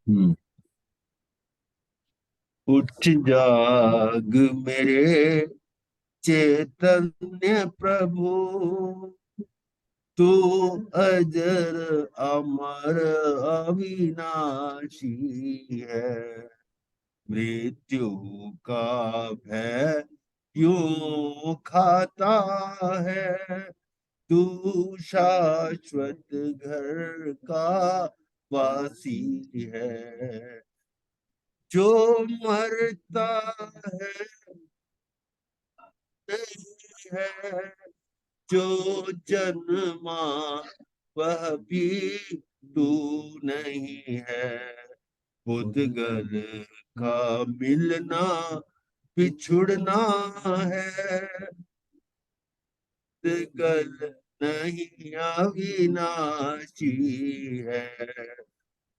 हम्म। उठ जाग मेरे चैतन्य प्रभु, तू अजर अमर अविनाशी है। मृत्यु का भय क्यों खाता है, तू शाश्वत घर का वासी है। जो मरता है नहीं है, जो जन्मा वह भी तू नहीं है। बुदगल का मिलना बिछुड़ना है, बुदगल नहीं अविनाशी है।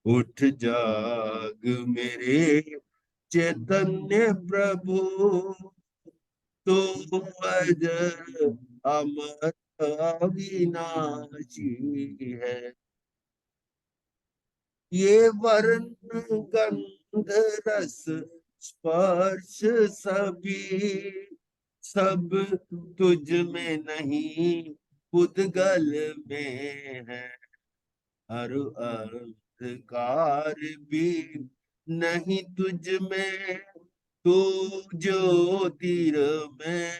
उठ जाग मेरे चैतन्य प्रभु, तो अजर अमर अविनाशी है। ये वर्ण गंध रस स्पर्श सभी सब तुझ में नहीं, पुद्गल में है। हर अंधकार भी नहीं तुझ में, तू ज्योतिर्मय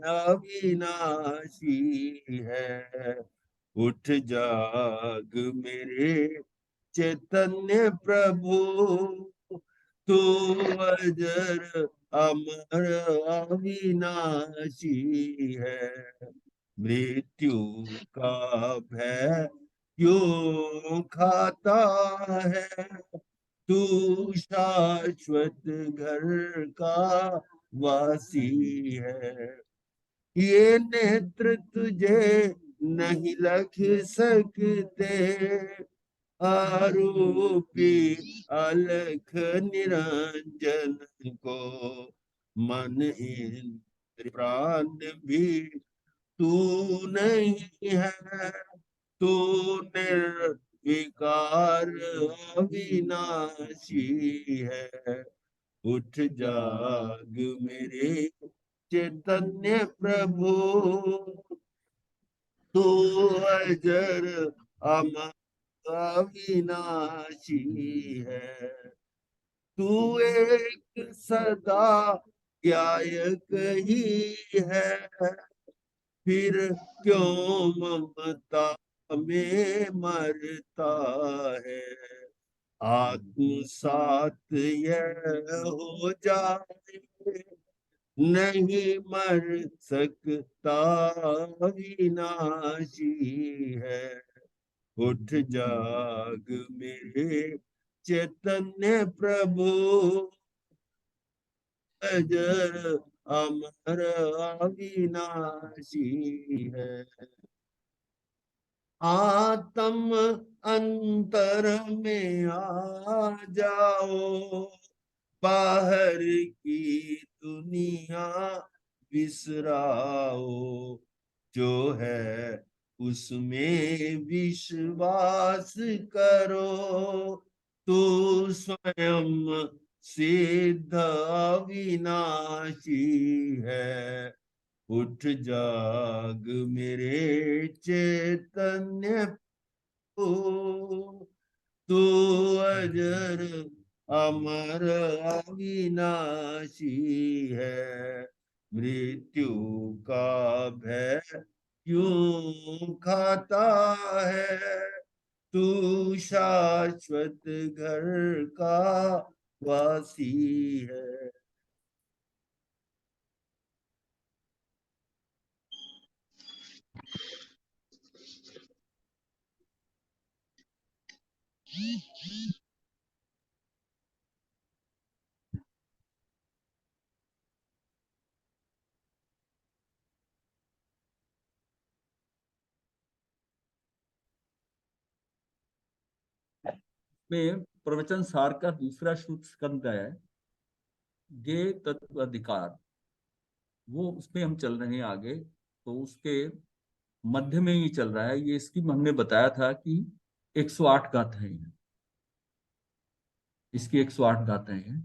अविनाशी है। उठ जाग मेरे चैतन्य प्रभु, तू अजर अमर अविनाशी है। मृत्यु का भय क्यों खाता है, तू शाश्वत घर का वासी है। ये नेत्र तुझे नहीं लग सकते, आरोपी अलख निरंजन को। मन इंद्र प्राण भी तू नहीं है, तू निर्विकार अविनाशी है। उठ जाग मेरे चैतन्य प्रभु, तू अजर अमर अविनाशी है। तू एक सदा गायक ही है, फिर क्यों ममता में मरता है। आत्मसात यह हो जाए, नहीं मर सकता विनाशी है। उठ जाग मेरे चैतन्य प्रभु, अजर अमर अविनाशी है। आत्म अंतर में आ जाओ, बाहर की दुनिया बिसराओ। जो है उसमें विश्वास करो, तू स्वयं सिद्ध अविनाशी है। उठ जाग मेरे चैतन्य प्रभु, तू अजर अमर अविनाशी है। मृत्यु का भय क्यों खाता है, तू शाश्वत घर का वासी है। में प्रवचन सार का दूसरा स्कंद है, ज्ञेय तत्व अधिकार। वो उसमें हम चल रहे हैं आगे, तो उसके मध्य में ही चल रहा है ये। इसकी हमने बताया था कि 108 गाथाएं हैं। इसकी 108 गाथाएं हैं।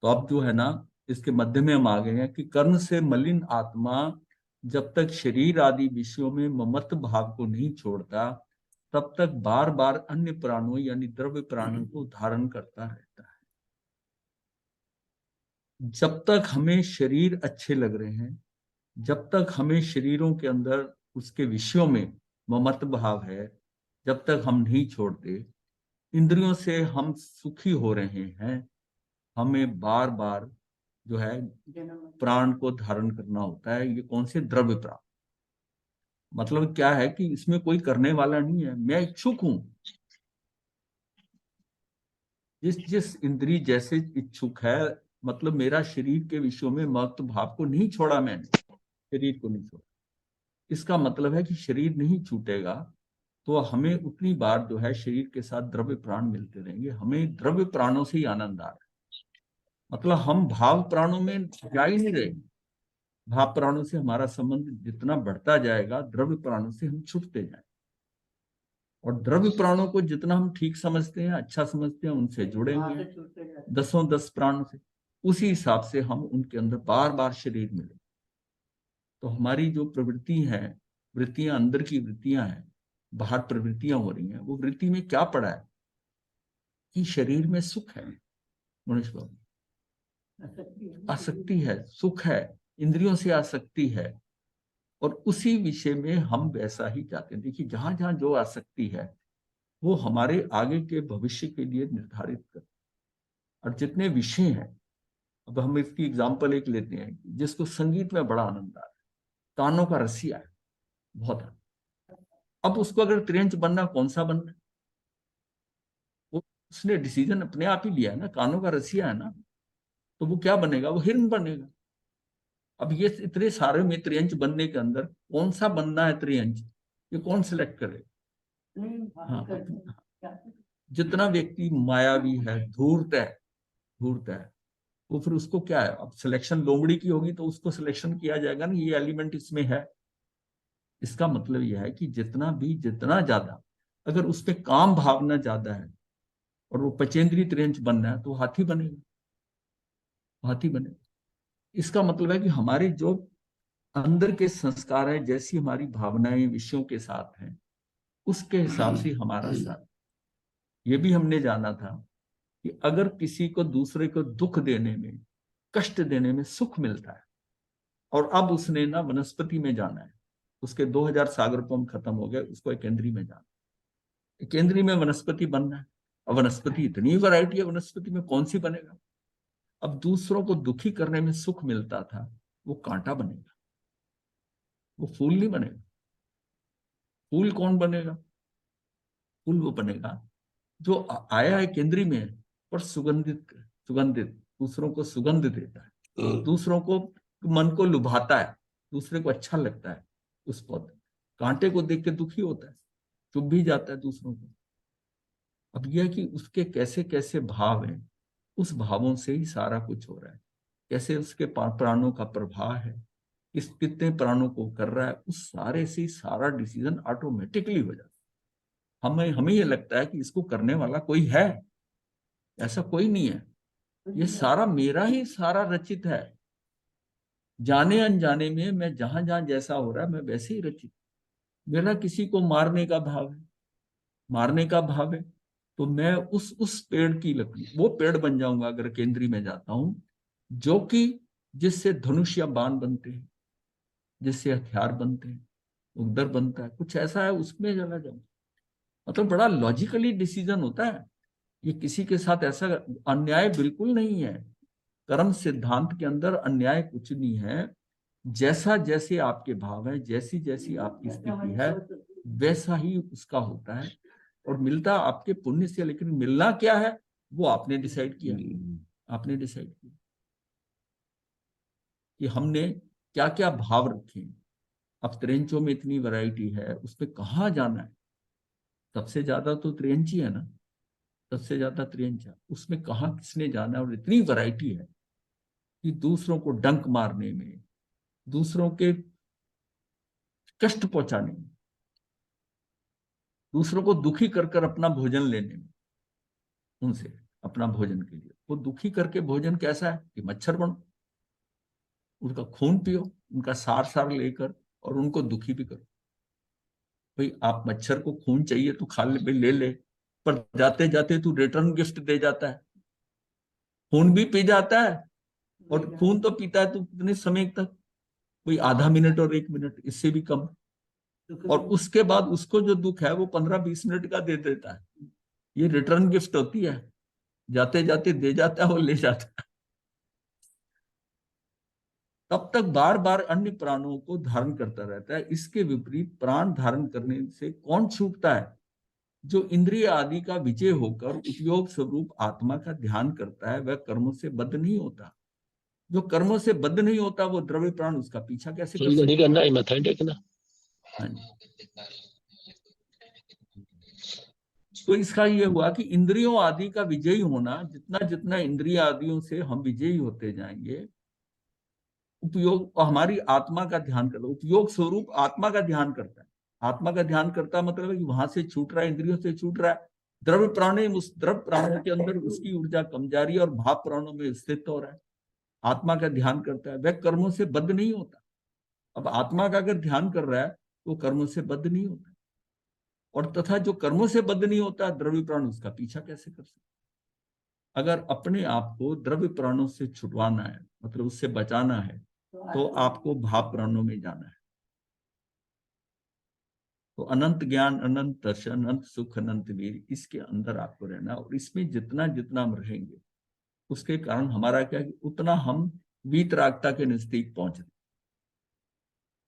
तो अब जो है ना, इसके मध्य में हम आ गए हैं कि कर्ण से मलिन आत्मा जब तक शरीर आदि विषयों में ममत्व भाव को नहीं छोड़ता, तब तक बार बार अन्य प्राणों यानी द्रव्य प्राणों को धारण करता रहता है। जब तक हमें शरीर अच्छे लग रहे हैं, जब तक हमें शरीरों के अंदर उसके विषयों में ममत्व भाव है, जब तक हम नहीं छोड़ते, इंद्रियों से हम सुखी हो रहे हैं, हमें बार बार जो है प्राण को धारण करना होता है। ये कौन से? द्रव्य प्राण। मतलब क्या है कि इसमें कोई करने वाला नहीं है, मैं इच्छुक हूं। जिस जिस इंद्री जैसे इच्छुक है, मतलब मेरा शरीर के विषयों में महत्व भाव को नहीं छोड़ा मैंने, शरीर को नहीं छोड़ा। इसका मतलब है कि शरीर नहीं छूटेगा तो हमें उतनी बार जो है शरीर के साथ द्रव्य प्राण मिलते रहेंगे, हमें द्रव्य प्राणों से ही आनंद आ रहा है। मतलब हम भाव प्राणों में जा ही नहीं रहे। भाव प्राणों से हमारा संबंध जितना बढ़ता जाएगा, द्रव्य प्राणों से हम छूटते जाएंगे। और द्रव्य प्राणों को जितना हम ठीक समझते हैं, अच्छा समझते हैं, उनसे जुड़ेंगे दसों दस प्राणों से, उसी हिसाब से हम उनके अंदर बार बार शरीर मिले। तो हमारी जो प्रवृत्ति है, वृत्तियां अंदर की वृत्तियां हैं, बाहर प्रवृत्तियां हो रही हैं, वो वृत्ति में क्या पड़ा है कि शरीर में सुख है, मनुष्य बाबू, आसक्ति है, सुख है, इंद्रियों से आसक्ति है, और उसी विषय में हम वैसा ही चाहते हैं। देखिए, जहां जहां जो आसक्ति है वो हमारे आगे के भविष्य के लिए निर्धारित कर। और जितने विषय हैं, अब हम इसकी एग्जाम्पल एक लेते हैं, जिसको संगीत में बड़ा आनंद आ रहा है, कानों का रसिया है बहुत है। अब उसको अगर त्रियंच बनना, कौन सा बनना है? वो उसने डिसीजन अपने आप ही लिया है ना, कानों का रसिया है ना, तो वो क्या बनेगा? वो हिरण बनेगा। अब ये इतने सारे में त्रियंच बनने के अंदर कौन सा बनना है त्रियंच, ये कौन सिलेक्ट करे? हाँ, जितना व्यक्ति मायावी है, धूर्त है, धूर्त है, वो फिर उसको क्या है, अब सिलेक्शन लोमड़ी की होगी तो उसको सिलेक्शन किया जाएगा ना, ये एलिमेंट इसमें है। इसका मतलब यह है कि जितना ज्यादा अगर उसमें काम भावना ज्यादा है और वो पचेंद्रीय त्रियंच बनना है, तो हाथी बनेगा, हाथी बनेगा। इसका मतलब है कि हमारे जो अंदर के संस्कार है, जैसी हमारी भावनाएं विषयों के साथ हैं, उसके हिसाब से हमारा साथ। ये भी हमने जाना था कि अगर किसी को दूसरे को दुख देने में, कष्ट देने में सुख मिलता है, और अब उसने ना वनस्पति में जाना है, उसके 2000 सागर पम खत्म हो गए, उसको एक केंद्रीय में जाना है, केंद्रीय में वनस्पति बनना है। अब वनस्पति, इतनी वैरायटी है वनस्पति में, कौन सी बनेगा? अब दूसरों को दुखी करने में सुख मिलता था, वो कांटा बनेगा, वो फूल नहीं बनेगा। फूल कौन बनेगा? फूल वो बनेगा जो आया है केंद्रीय में, पर सुगंधित, सुगंधित, दूसरों को सुगंध देता है, दूसरों को मन को लुभाता है, दूसरे को अच्छा लगता है उस पौधे। कांटे को देख के दुखी होता है, चुभ भी जाता है दूसरों को। अब यह कि उसके कैसे कैसे भाव हैं, उस भावों से ही सारा कुछ हो रहा है। कैसे उसके प्राणों का प्रभाव है, किस कितने प्राणों को कर रहा है, उस सारे से ही सारा डिसीजन ऑटोमेटिकली हो जाता है। हमें हमें ये लगता है कि इसको करने वाला कोई है, ऐसा कोई नहीं है। ये सारा मेरा ही सारा रचित है। जाने अनजाने में मैं जहां जहां जैसा हो रहा है, मैं वैसे ही रचित। मेरा किसी को मारने का भाव है, मारने का भाव है, तो मैं उस पेड़ की लकड़ी, वो पेड़ बन जाऊंगा अगर केंद्रीय में जाता हूं, जो कि जिससे धनुष या बाण बनते हैं, जिससे हथियार बनते हैं, उधर बनता है, कुछ ऐसा है, उसमें चला जाऊं। मतलब बड़ा लॉजिकली डिसीजन होता है। ये किसी के साथ ऐसा अन्याय बिल्कुल नहीं है। कर्म सिद्धांत के अंदर अन्याय कुछ नहीं है। जैसा जैसे आपके भाव है, जैसी जैसी आपकी स्थिति है, वैसा ही उसका होता है, और मिलता आपके पुण्य से। लेकिन मिलना क्या है, वो आपने डिसाइड किया, आपने डिसाइड किया कि हमने क्या क्या भाव रखे। अब त्रियंचों में इतनी वैरायटी है, उसमें कहाँ जाना है? सबसे ज्यादा तो त्रियंची है ना, सबसे ज्यादा त्रियंचा, उसमें कहाँ किसने जाना है? और इतनी वैरायटी है कि दूसरों को डंक मारने में, दूसरों के कष्ट पहुंचाने में, दूसरों को दुखी कर कर अपना भोजन लेने में, उनसे अपना भोजन के लिए। वो दुखी करके भोजन कैसा है कि मच्छर बनो, उनका खून पियो, उनका सार सार लेकर, और उनको दुखी भी करो। भाई आप मच्छर को खून चाहिए तो खा ले, भाई ले ले, पर जाते जाते तू रिटर्न गिफ्ट दे जाता है, खून भी पी जाता है। और खून तो पीता है तू कितने समय तक, कोई आधा मिनट और 1 मिनट, इससे भी कम। और उसके बाद उसको जो दुख है वो 15-20 मिनट का दे देता है। ये रिटर्न गिफ्ट होती है, जाते जाते दे जाता है और ले जाता है। तब तक बार बार अन्य प्राणों को धारण करता रहता है। इसके विपरीत प्राण धारण करने से कौन छूटता है? जो इंद्रिय आदि का विजय होकर उपयोग स्वरूप आत्मा का ध्यान करता है, वह कर्मों से बद्ध नहीं होता। जो कर्मों से बद्ध नहीं होता वो द्रव्य प्राण उसका पीछा कैसे कर सकता करना है मैथमेटिक्स ना। है? तो इसका ये हुआ कि इंद्रियों आदि का विजयी होना, जितना जितना इंद्रिय आदियों से हम विजयी होते जाएंगे, उपयोग हमारी आत्मा का ध्यान करता है, उपयोग स्वरूप आत्मा का ध्यान करता है। आत्मा का ध्यान करता मतलब है कि वहां से छूट रहा है, इंद्रियों से छूट रहा है। द्रव्य प्राणी, उस द्रव्य प्राणों के अंदर उसकी ऊर्जा कम जा रही है और भाव प्राणों में स्थित हो रहा है। आत्मा का ध्यान करता है, वह कर्मों से बद्ध नहीं होता। अब आत्मा का अगर ध्यान कर रहा है तो कर्मों से बद्ध नहीं होता, और तथा जो कर्मों से बद्ध नहीं होता, द्रव्य प्राण उसका पीछा कैसे कर सकते? अगर अपने आप को द्रव्य प्राणों से छुटवाना है, मतलब उससे बचाना है, तो आपको भाव प्राणों में जाना है। तो अनंत ज्ञान, अनंत दर्शन, अनंत सुख, अनंत वीर, इसके अंदर आपको रहना। और इसमें जितना जितना हम रहेंगे उसके कारण हमारा क्या है, उतना हम वीतरागता के नजदीक पहुंच रहे।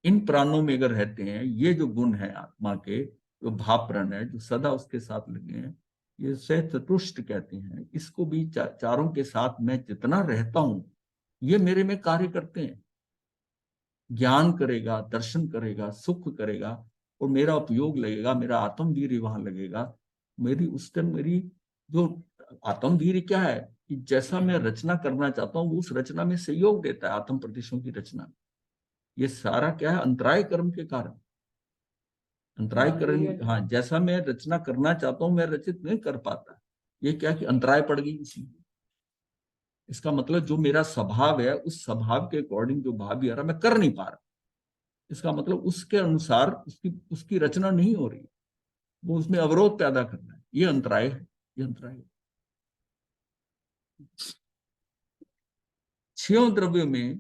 इन प्राणों में अगर रहते हैं, ये जो गुण है आत्मा के, जो भाव प्राण है, जो सदा उसके साथ लगे हैं, ये सहचतुष्ट कहते हैं। इसको भी चारों के साथ मैं जितना रहता हूं, ये मेरे में कार्य करते हैं। ज्ञान करेगा, दर्शन करेगा, सुख करेगा, और मेरा उपयोग लगेगा, मेरा आत्मवीर्य वहां लगेगा। मेरी उस टाइम मेरी जो आत्मवीर्य क्या है कि जैसा मैं रचना करना चाहता हूँ, उस रचना में सहयोग देता है, आत्म प्रदेशों की रचना। ये सारा क्या है, अंतराय कर्म के कारण। अंतराय कर्म, हाँ, जैसा मैं रचना करना चाहता हूँ मैं रचित नहीं कर पाता। ये क्या कि अंतराय पड़ गई इसमें। इसका मतलब जो मेरा स्वभाव है, उस स्वभाव के अकॉर्डिंग जो भाव भी आ रहा मैं कर नहीं पा रहा। इसका मतलब उसके अनुसार उसकी उसकी रचना नहीं हो रही, वो उसमें अवरोध पैदा करना है। ये अंतराय है, ये अंतराय है। 6 द्रव्यों में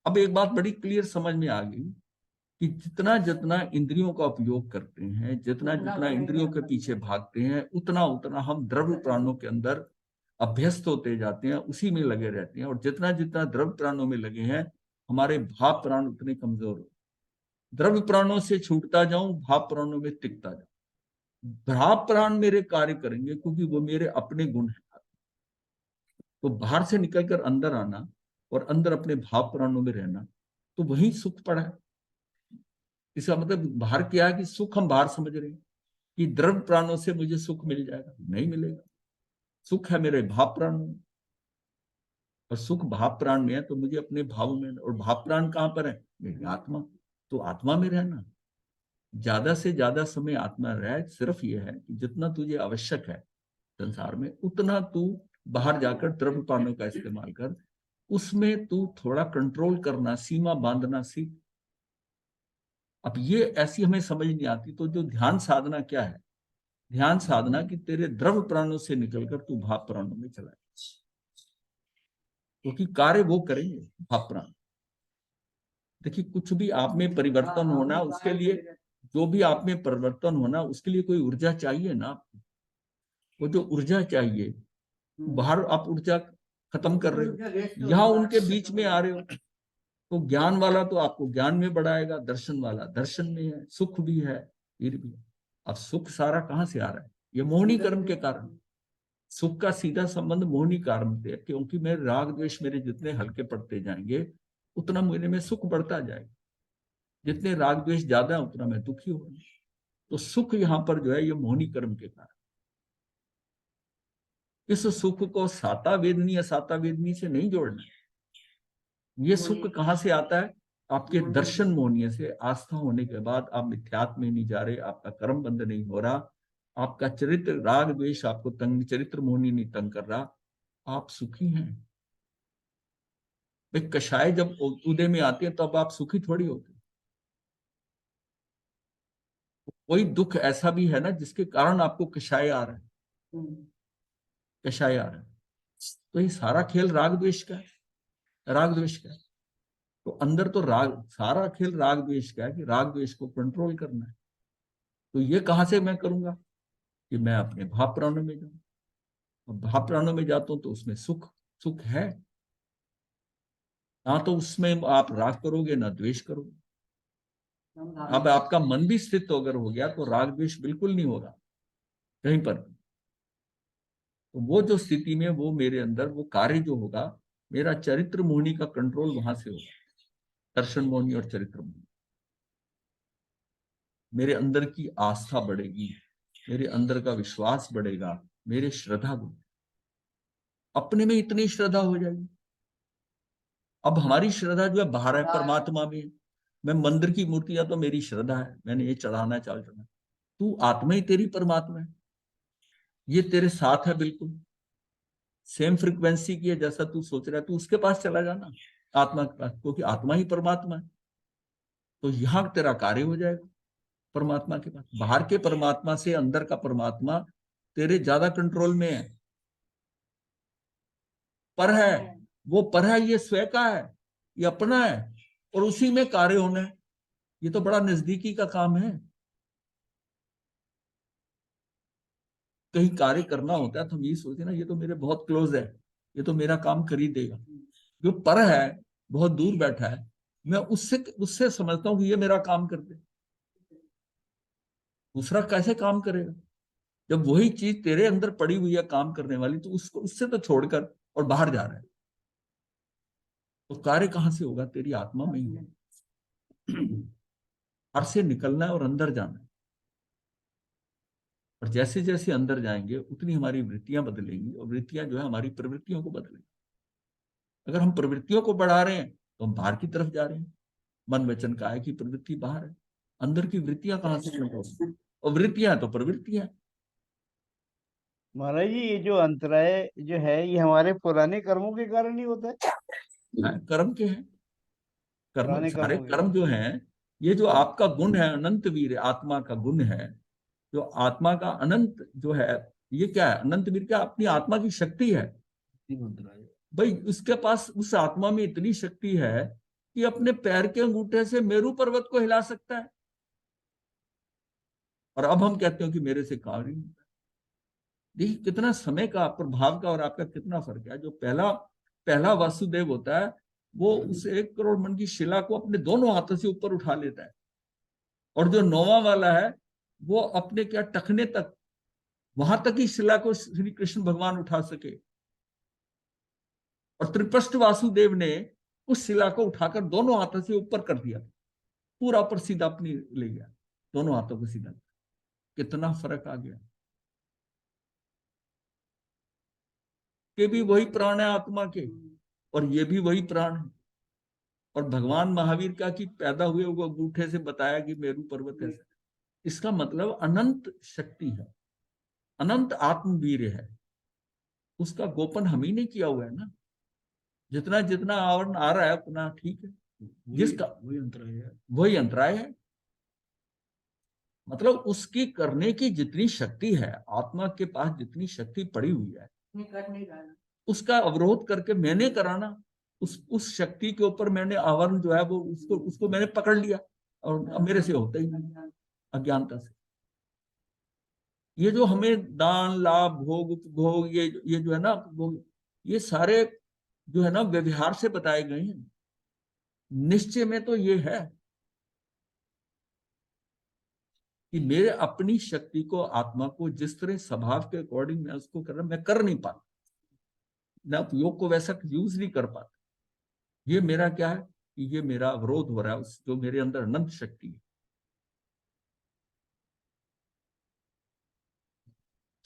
अब एक बात बड़ी क्लियर समझ में आ गई कि जितना जितना इंद्रियों का उपयोग करते हैं, जितना जितना इंद्रियों के पीछे भागते हैं, उतना उतना हम द्रव्य प्राणों के अंदर अभ्यस्त होते जाते हैं, उसी में लगे रहते हैं। और जितना जितना द्रव्य प्राणों में लगे हैं, हमारे भाव प्राण उतने कमजोर हो। द्रव्य प्राणों से छूटता जाऊं, भाव प्राणों में टिकता जाऊं। भाव प्राण मेरे कार्य करेंगे क्योंकि वो मेरे अपने गुण हैं। तो बाहर से निकलकर अंदर आना और अंदर अपने भाव प्राणों में रहना, तो वही सुख पड़ा है। इसका मतलब बाहर क्या है कि सुख हम बाहर समझ रहे हैं कि द्रव्य प्राणों से मुझे सुख मिल जाएगा, नहीं मिलेगा। सुख है मेरे भाव प्राण में, और सुख भाव प्राण में है तो मुझे अपने भाव में, और भाव प्राण कहां पर है, मेरी आत्मा। तो आत्मा में रहना, ज्यादा से ज्यादा समय आत्मा रह। सिर्फ ये है कि जितना तुझे आवश्यक है संसार में, उतना तू बाहर जाकर द्रव्य प्राणों का इस्तेमाल कर। उसमें तू थोड़ा कंट्रोल करना, सीमा बांधना सीख। अब ये ऐसी हमें समझ नहीं आती। तो जो ध्यान साधना क्या है, ध्यान साधना कि तेरे द्रव्य प्राणों से निकलकर तू भाव प्राणों में चला, क्योंकि कार्य वो करेंगे भाव प्राण। देखिए, कुछ भी आप में परिवर्तन होना, उसके लिए जो भी आप में परिवर्तन होना, उसके लिए कोई ऊर्जा चाहिए ना। वो जो ऊर्जा चाहिए, बाहर आप ऊर्जा खत्म कर रहे हो, यहाँ उनके बीच में आ रहे हो। तो ज्ञान वाला तो आपको ज्ञान में बढ़ाएगा, दर्शन वाला दर्शन में है, सुख भी है, वीर भी है। अब सुख सारा कहां से आ रहा है, ये मोहनी कर्म के कारण। सुख का सीधा संबंध मोहनी कर्म से है, क्योंकि मेरे राग द्वेष मेरे जितने हल्के पड़ते जाएंगे, उतना मेरे में सुख बढ़ता जाएगा। जितने राग द्वेष ज्यादा है, उतना मैं दुखी हो। तो सुख यहाँ पर जो है, ये मोहनी कर्म के कारण। इस सुख को साता वेदनी असाता वेदनी से नहीं जोड़ना। ये सुख कहां से आता है, आपके दर्शन मोहनीय से। आस्था होने के बाद आप मिथ्यात्व में नहीं जा रहे, आपका कर्म बंद नहीं हो रहा, आपका चरित्र राग द्वेष आपको तंग, चरित्र मोहनी नहीं तंग कर रहा, आप सुखी हैं। भाई कषाय जब उदय में आती है तब आप सुखी थोड़ी होते। कोई दुख ऐसा भी है ना जिसके कारण आपको कषाय आ रहा है, कषाय आ रहा है। तो ये सारा खेल राग द्वेष का है, राग द्वेष का है। तो अंदर तो राग, सारा खेल राग द्वेष का है कि राग द्वेष को कंट्रोल करना है। तो ये कहां से मैं करूंगा कि मैं अपने भाव प्राणों में जाऊं। और भाव प्राणों में जाता हूं तो उसमें सुख, सुख है ना, तो उसमें आप राग करोगे ना द्वेष करोगे। अब आपका मन भी स्थित अगर हो गया तो राग द्वेष बिल्कुल नहीं होगा कहीं पर। तो वो जो स्थिति में वो मेरे अंदर वो कार्य जो होगा, मेरा चरित्र मोहनी का कंट्रोल वहां से होगा। दर्शन मोहनी और चरित्र मोहनी, मेरे अंदर की आस्था बढ़ेगी, मेरे अंदर का विश्वास बढ़ेगा, मेरे श्रद्धा गुण, अपने में इतनी श्रद्धा हो जाएगी। अब हमारी श्रद्धा जो है बाहर है, परमात्मा में है। मैं मंदिर की मूर्तियां तो मेरी श्रद्धा है, मैंने ये चढ़ाना है, चाल चढ़ाना। तू आत्मा ही तेरी परमात्मा है, ये तेरे साथ है बिल्कुल सेम फ्रीक्वेंसी की है। जैसा तू सोच रहा है तू उसके पास चला जाना, आत्मा के पास, क्योंकि आत्मा ही परमात्मा है। तो यहां तेरा कार्य हो जाएगा परमात्मा के पास। बाहर के परमात्मा से अंदर का परमात्मा तेरे ज्यादा कंट्रोल में है, पर है, वो पर है, ये स्वयं का है, ये अपना है, और उसी में कार्य होना है। ये तो बड़ा नजदीकी का काम है। कहीं कार्य करना होता है तो हम ये सोचते ना ये तो मेरे बहुत क्लोज है, ये तो मेरा काम कर ही देगा। जो पर है, बहुत दूर बैठा है, मैं उससे उससे समझता हूँ कि ये मेरा काम कर दे। दूसरा कैसे काम करेगा जब वही चीज तेरे अंदर पड़ी हुई है काम करने वाली, तो उसको उससे तो छोड़कर और बाहर जा रहा है। तो कार्य कहां से होगा? तेरी आत्मा में ही होगा। हर से निकलना है और अंदर जाना है। और जैसे जैसे अंदर जाएंगे उतनी हमारी वृत्तियां बदलेंगी, और वृत्तियां जो है हमारी प्रवृत्तियों को बदलेंगी। अगर हम प्रवृत्तियों को बढ़ा रहे हैं तो हम बाहर की तरफ जा रहे हैं। मन वचन काया की प्रवृत्ति बाहर है, अंदर की वृत्तियां कहां से निकलेंगी? और वृत्तियां तो प्रवृत्तियां महाराज जी, ये जो अंतराय जो है ये हमारे पुराने कर्मों के कारण ही होता है। हैं, कर्म के हैं। कर्म, पुराने सारे कर्मों के कर्म कारण। जो हैं, ये जो आपका गुण है अनंत वीर, आत्मा का गुण है, जो आत्मा का अनंत जो है, ये क्या है? अनंत वीर क्या? अपनी आत्मा की शक्ति है भाई। उसके पास उस आत्मा में इतनी शक्ति है कि अपने पैर के अंगूठे से मेरू पर्वत को हिला सकता है। और अब हम कहते हो कि मेरे से कार्य नहीं होता। देखिए कितना समय का प्रभाव का और आपका कितना फर्क है। जो पहला पहला वासुदेव होता है वो उस 1 करोड़ मन की शिला को अपने दोनों हाथों से ऊपर उठा लेता है। और जो 9वां वाला है वो अपने क्या टखने तक, वहां तक ही शिला को श्री कृष्ण भगवान उठा सके। और त्रिपष्ट वासुदेव ने उस शिला को उठाकर दोनों हाथों से ऊपर कर दिया, पूरा ऊपर सीधा अपनी ले गया, दोनों हाथों को सीधा। कितना फर्क आ गया। ये भी वही प्राण है आत्मा के, और ये भी वही प्राण है। और भगवान महावीर का कि पैदा हुए वो अंगूठे से बताया कि मेरू पर्वत है। इसका मतलब अनंत शक्ति है, अनंत आत्मवीर है। उसका गोपन हम ही नहीं किया हुआ है ना। जितना जितना आवरण आ रहा है उतना ठीक है, जिसका वही अंतराय है, वही अंतराय है। मतलब उसकी करने की जितनी शक्ति है, आत्मा के पास जितनी शक्ति पड़ी हुई है, उसका अवरोध करके मैंने कराना, उस शक्ति के ऊपर मैंने आवरण जो है वो उसको उसको मैंने पकड़ लिया, और अब मेरे से होता ही नहीं, अज्ञानता से। ये जो हमें दान लाभ भोग उपभोग ये जो है ना उपभोग, ये सारे जो है ना व्यवहार से बताए गए हैं। निश्चय में तो ये है कि मेरे अपनी शक्ति को, आत्मा को जिस तरह स्वभाव के अकॉर्डिंग मैं उसको कर रहा, मैं कर नहीं पाता, मैं उपयोग को वैसा यूज नहीं कर पाता। ये मेरा क्या है कि ये मेरा अवरोध हो रहा है उस जो मेरे अंदर अनंत शक्ति है।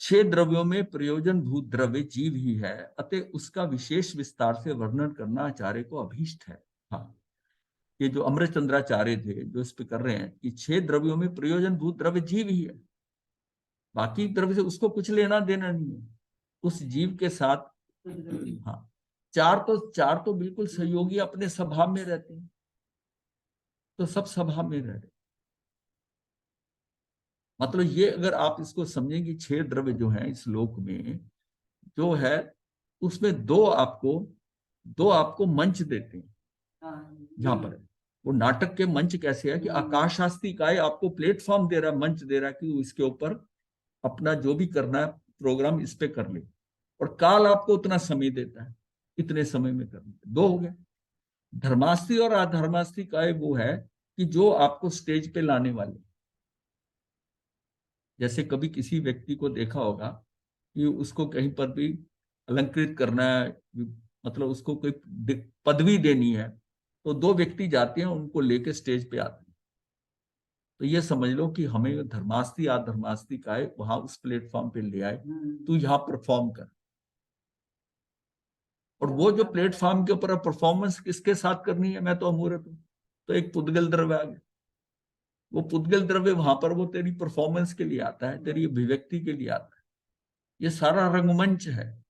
6 द्रव्यों में प्रयोजन भूत द्रव्य जीव ही है, अतः उसका विशेष विस्तार से वर्णन करना आचार्य को अभीष्ट है। हाँ, ये जो अमृतचंद्राचार्य थे जो इस पे कर रहे हैं कि 6 द्रव्यों में प्रयोजन भूत द्रव्य जीव ही है। बाकी तरफ से उसको कुछ लेना देना नहीं है उस जीव के साथ। हाँ, चार तो बिल्कुल सहयोगी अपने स्वभाव में रहते हैं, तो सब स्वभाव में रह रहे। मतलब ये अगर आप इसको समझें कि 6 द्रव्य जो हैं इस लोक में जो है, उसमें दो आपको मंच देते हैं। यहाँ पर वो नाटक के मंच कैसे है कि आकाशास्ती काय आपको प्लेटफॉर्म दे रहा है, मंच दे रहा है कि इसके ऊपर अपना जो भी करना है प्रोग्राम इस पे कर ले, और काल आपको उतना समय देता है, इतने समय में करना। 2 हो गए। धर्मास्ती और अधर्मास्ती काय वो है कि जो आपको स्टेज पे लाने वाले। जैसे कभी किसी व्यक्ति को देखा होगा कि उसको कहीं पर भी अलंकृत करना है, मतलब उसको कोई पदवी देनी है, तो 2 व्यक्ति जाते हैं, उनको लेके स्टेज पे आते हैं। तो ये समझ लो कि हमें धर्मास्ती अधर्मास्ती का है वहां उस प्लेटफॉर्म पे ले आए, तू यहाँ परफॉर्म कर। और वो जो प्लेटफॉर्म के ऊपर परफॉर्मेंस किसके साथ करनी है, मैं तो अमूर्त हूं, तो एक पुद्गल द्रव्य आ गया। वो पुद्गल द्रव्य वहां पर वो तेरी परफॉर्मेंस के लिए आता है, तेरी अभिव्यक्ति के लिए आता है। ये सारा रंगमंच है।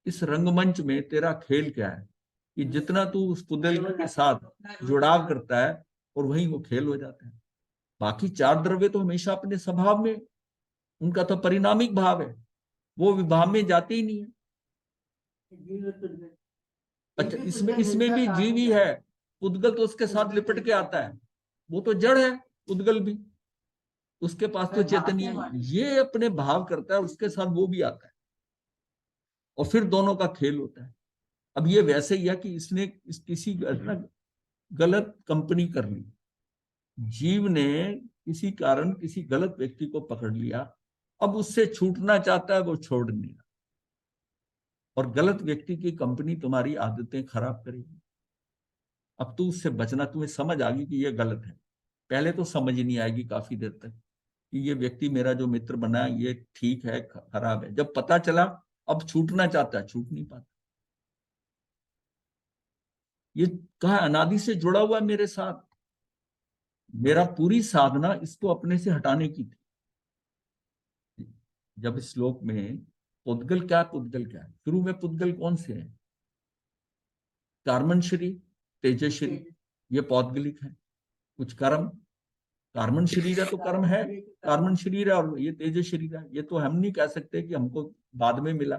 इस रंगमंच में तेरा खेल क्या है कि जितना तू उस पुद्गल के साथ जुड़ाव करता है और वहीं वो खेल हो जाता है। बाकी 4 द्रव्य तो हमेशा अपने स्वभाव में, उनका तो परिणामिक भाव है, वो विभाव में जाते ही नहीं है। अच्छा, इसमें भी जीव ही है। पुद्गल तो उसके साथ लिपट के आता है, वो तो जड़ है पुद्गल भी, उसके पास तो चैतन्य है, ये अपने भाव करता है, उसके साथ वो भी आता है, और फिर दोनों का खेल होता है। अब ये वैसे ही है कि इसने किसी गलत कंपनी कर ली, जीव ने किसी कारण किसी गलत व्यक्ति को पकड़ लिया, अब उससे छूटना चाहता है, वो छोड़ नहीं रहा, और गलत व्यक्ति की कंपनी तुम्हारी आदतें खराब करेगी। अब तू उससे बचना, तुम्हें समझ आ गई कि ये गलत है। पहले तो समझ ही नहीं आएगी काफी देर तक कि ये व्यक्ति मेरा जो मित्र बना है ये ठीक है खराब है। जब पता चला अब छूटना चाहता है, छूट नहीं पाता। ये कहा अनादि से जुड़ा हुआ मेरे साथ, मेरा पूरी साधना इसको अपने से हटाने की थी। जब इस श्लोक में पुद्गल क्या है, शुरू में पुद्गल कौन से हैं? कार्मन शरीर, तेजस शरीर, ये पौद्गलिक है। कुछ कर्म, कार्मन शरीर है तो कर्म है, कार्मन शरीर है, और ये तेजस शरीर है। ये तो हम नहीं कह सकते कि हमको बाद में मिला,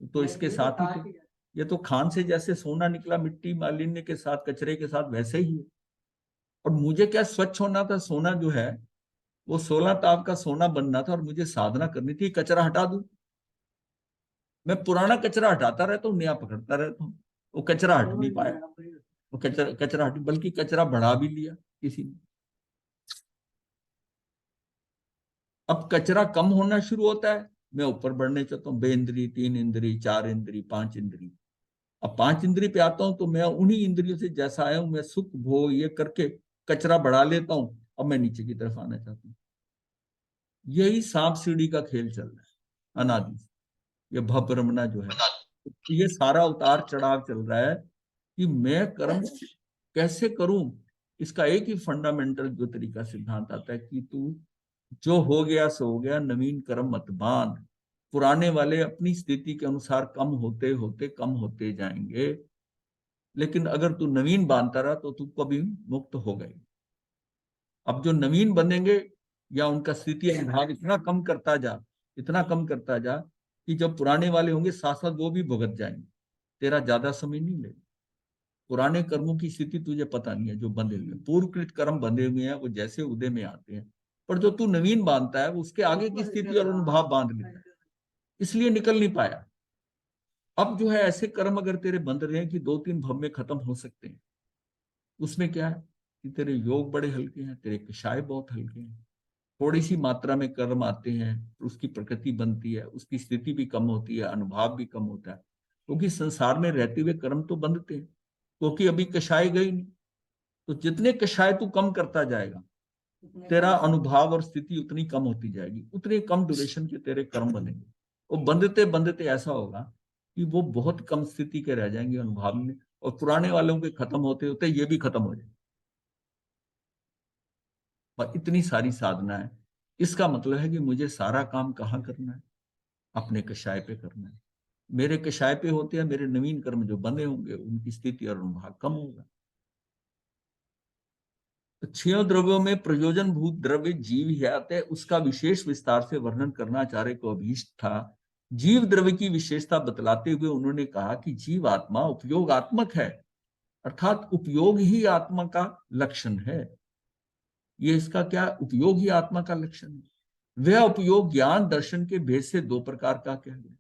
तो इसके साथ ही थे। ये तो खान से जैसे सोना निकला मिट्टी मालिन्य के साथ, कचरे के साथ, वैसे ही है। और मुझे क्या स्वच्छ होना था, सोना जो है वो 16 ताप का सोना बनना था, और मुझे साधना करनी थी कचरा हटा दूं। मैं पुराना कचरा हटाता रहता हूँ, नया पकड़ता रहता हूँ, वो कचरा हट नहीं पाया। वो कचरा हट, बल्कि कचरा बढ़ा भी लिया किसी ने। अब कचरा कम होना शुरू होता है, मैं ऊपर बढ़ने चाहता हूँ, 2 इंद्री, 3 इंद्री, 4 इंद्री, 5 इंद्री। अब 5 इंद्री पे आता हूं तो मैं उन्हीं इंद्रियों से जैसा आया हूं, मैं सुख भोग ये करके कचरा बढ़ा लेता हूं। अब मैं नीचे की तरफ आना चाहता हूँ। यही सांप सीढ़ी का खेल चल रहा है अनादि से। ये भवभ्रमणा जो है, ये सारा उतार चढ़ाव चल रहा है कि मैं कर्म कैसे करूं। इसका एक ही फंडामेंटल जो तरीका सिद्धांत आता है कि तू जो हो गया सो हो गया, नवीन कर्म मत बांध। पुराने वाले अपनी स्थिति के अनुसार कम होते होते कम होते जाएंगे, लेकिन अगर तू नवीन बांधता रहा तो तू कभी मुक्त हो गई। अब जो नवीन बनेंगे या उनका स्थिति अनुभाग इतना कम करता जा, इतना कम करता जा कि जब पुराने वाले होंगे साथ साथ वो भी भुगत जाएंगे। तेरा ज्यादा समय नहीं लेगा। पुराने कर्मों की स्थिति तुझे पता नहीं है, जो बंधे हुए पूर्वकृत कर्म बंधे हुए हैं, वो जैसे उदय में आते हैं। पर जो तू नवीन बांधता है वो उसके आगे की स्थिति और अनुभाव बांध लेता है, इसलिए निकल नहीं पाया। अब जो है ऐसे कर्म अगर तेरे बंध रहे हैं कि 2-3 भव में खत्म हो सकते हैं, उसमें क्या है कि तेरे योग बड़े हल्के हैं, तेरे कषाय बहुत हल्के हैं। थोड़ी सी मात्रा में कर्म आते हैं, उसकी प्रकृति बनती है, उसकी स्थिति भी कम होती है, अनुभव भी कम होता है। क्योंकि संसार में रहते हुए कर्म तो बंधते हैं, क्योंकि अभी कषाय गई नहीं। तो जितने कषाय तू कम करता जाएगा, तेरा अनुभव और स्थिति उतनी कम होती जाएगी, उतने कम ड्यूरेशन के तेरे कर्म बनेंगे। वो बंधते बंधते ऐसा होगा कि वो बहुत कम स्थिति के रह जाएंगे अनुभव में, और पुराने वालों के खत्म होते होते ये भी खत्म हो जाए। पर इतनी सारी साधना है, इसका मतलब है कि मुझे सारा काम कहाँ करना है? अपने कषाय पे करना है। मेरे कषाय पे होते हैं मेरे नवीन कर्म जो बंधे होंगे, उनकी स्थिति और अनुभाग कम होगा। तो 6 द्रव्यों में प्रयोजन भूत द्रव्य जीव ही आते हैं, उसका विशेष विस्तार से वर्णन करना आचार्य को अभीष्ट था। जीव द्रव्य की विशेषता बतलाते हुए उन्होंने कहा कि जीव आत्मा उपयोगात्मक है, अर्थात उपयोग ही आत्मा का लक्षण है। ये इसका क्या उपयोग ही आत्मा का लक्षण है। वह उपयोग ज्ञान दर्शन के भेद से 2 प्रकार का कह गया।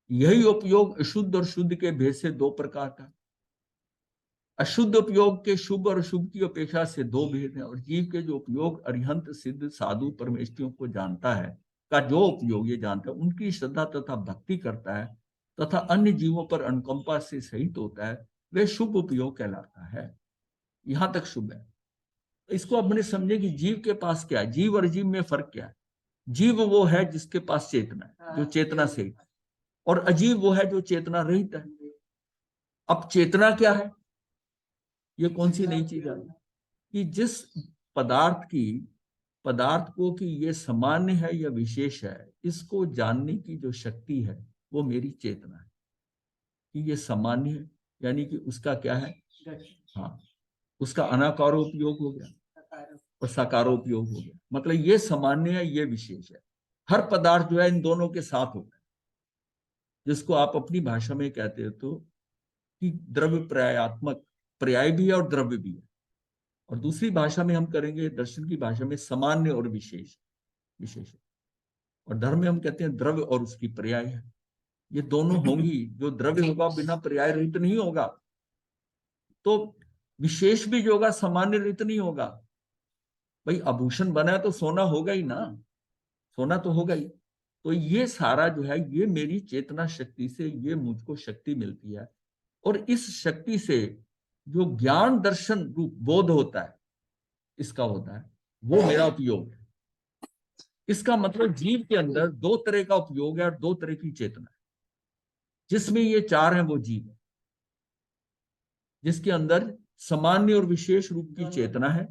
यही उपयोग अशुद्ध और शुद्ध के भेद से 2 प्रकार का। अशुद्ध उपयोग के शुभ और अशुभ की अपेक्षा से 2 भेद हैं, और जीव के जो उपयोग अरिहंत सिद्ध साधु परमेष्टियों को जानता है का जो उपयोग ये जानता है, उनकी श्रद्धा तथा भक्ति करता है तथा अन्य जीवों पर अनुकंपा से सहित होता है, वह शुभ उपयोग कहलाता है। यहां तक शुभ है। इसको अपने समझे कि जीव के पास क्या है, जीव और जीव में फर्क क्या है। जीव वो है जिसके पास चेतना है, जो चेतना से है, और अजीव वो है जो चेतना रहित है। अब चेतना क्या है, ये कौन सी नई चीज आई कि जिस पदार्थ को कि ये सामान्य है या विशेष है, इसको जानने की जो शक्ति है वो मेरी चेतना है कि ये सामान्य है, यानी कि उसका क्या है, हाँ, उसका अनाकारो उपयोग हो गया और साकारो उपयोग हो गया। मतलब ये सामान्य है, ये विशेष है। हर पदार्थ जो है इन दोनों के साथ होता है, जिसको आप अपनी भाषा में कहते हो तो कि द्रव्य पर्यायात्मक, पर्याय भी है और द्रव्य भी है। और दूसरी भाषा में हम करेंगे, दर्शन की भाषा में सामान्य और विशेष है। और धर्म में हम कहते हैं द्रव्य और उसकी पर्याय है। ये दोनों होंगी। जो द्रव्य होगा बिना पर्याय रहित नहीं होगा, तो विशेष भी जो होगा सामान्य रहित नहीं होगा। भाई आभूषण बना है तो सोना होगा ही ना, सोना तो होगा ही। तो ये सारा जो है ये मेरी चेतना शक्ति से ये मुझको शक्ति मिलती है, और इस शक्ति से जो ज्ञान दर्शन रूप बोध होता है, इसका होता है, वो मेरा उपयोग है। इसका मतलब जीव के अंदर 2 तरह का उपयोग है और 2 तरह की चेतना है। जिसमें ये 4 है वो जीव है, जिसके अंदर सामान्य और विशेष रूप की चेतना है,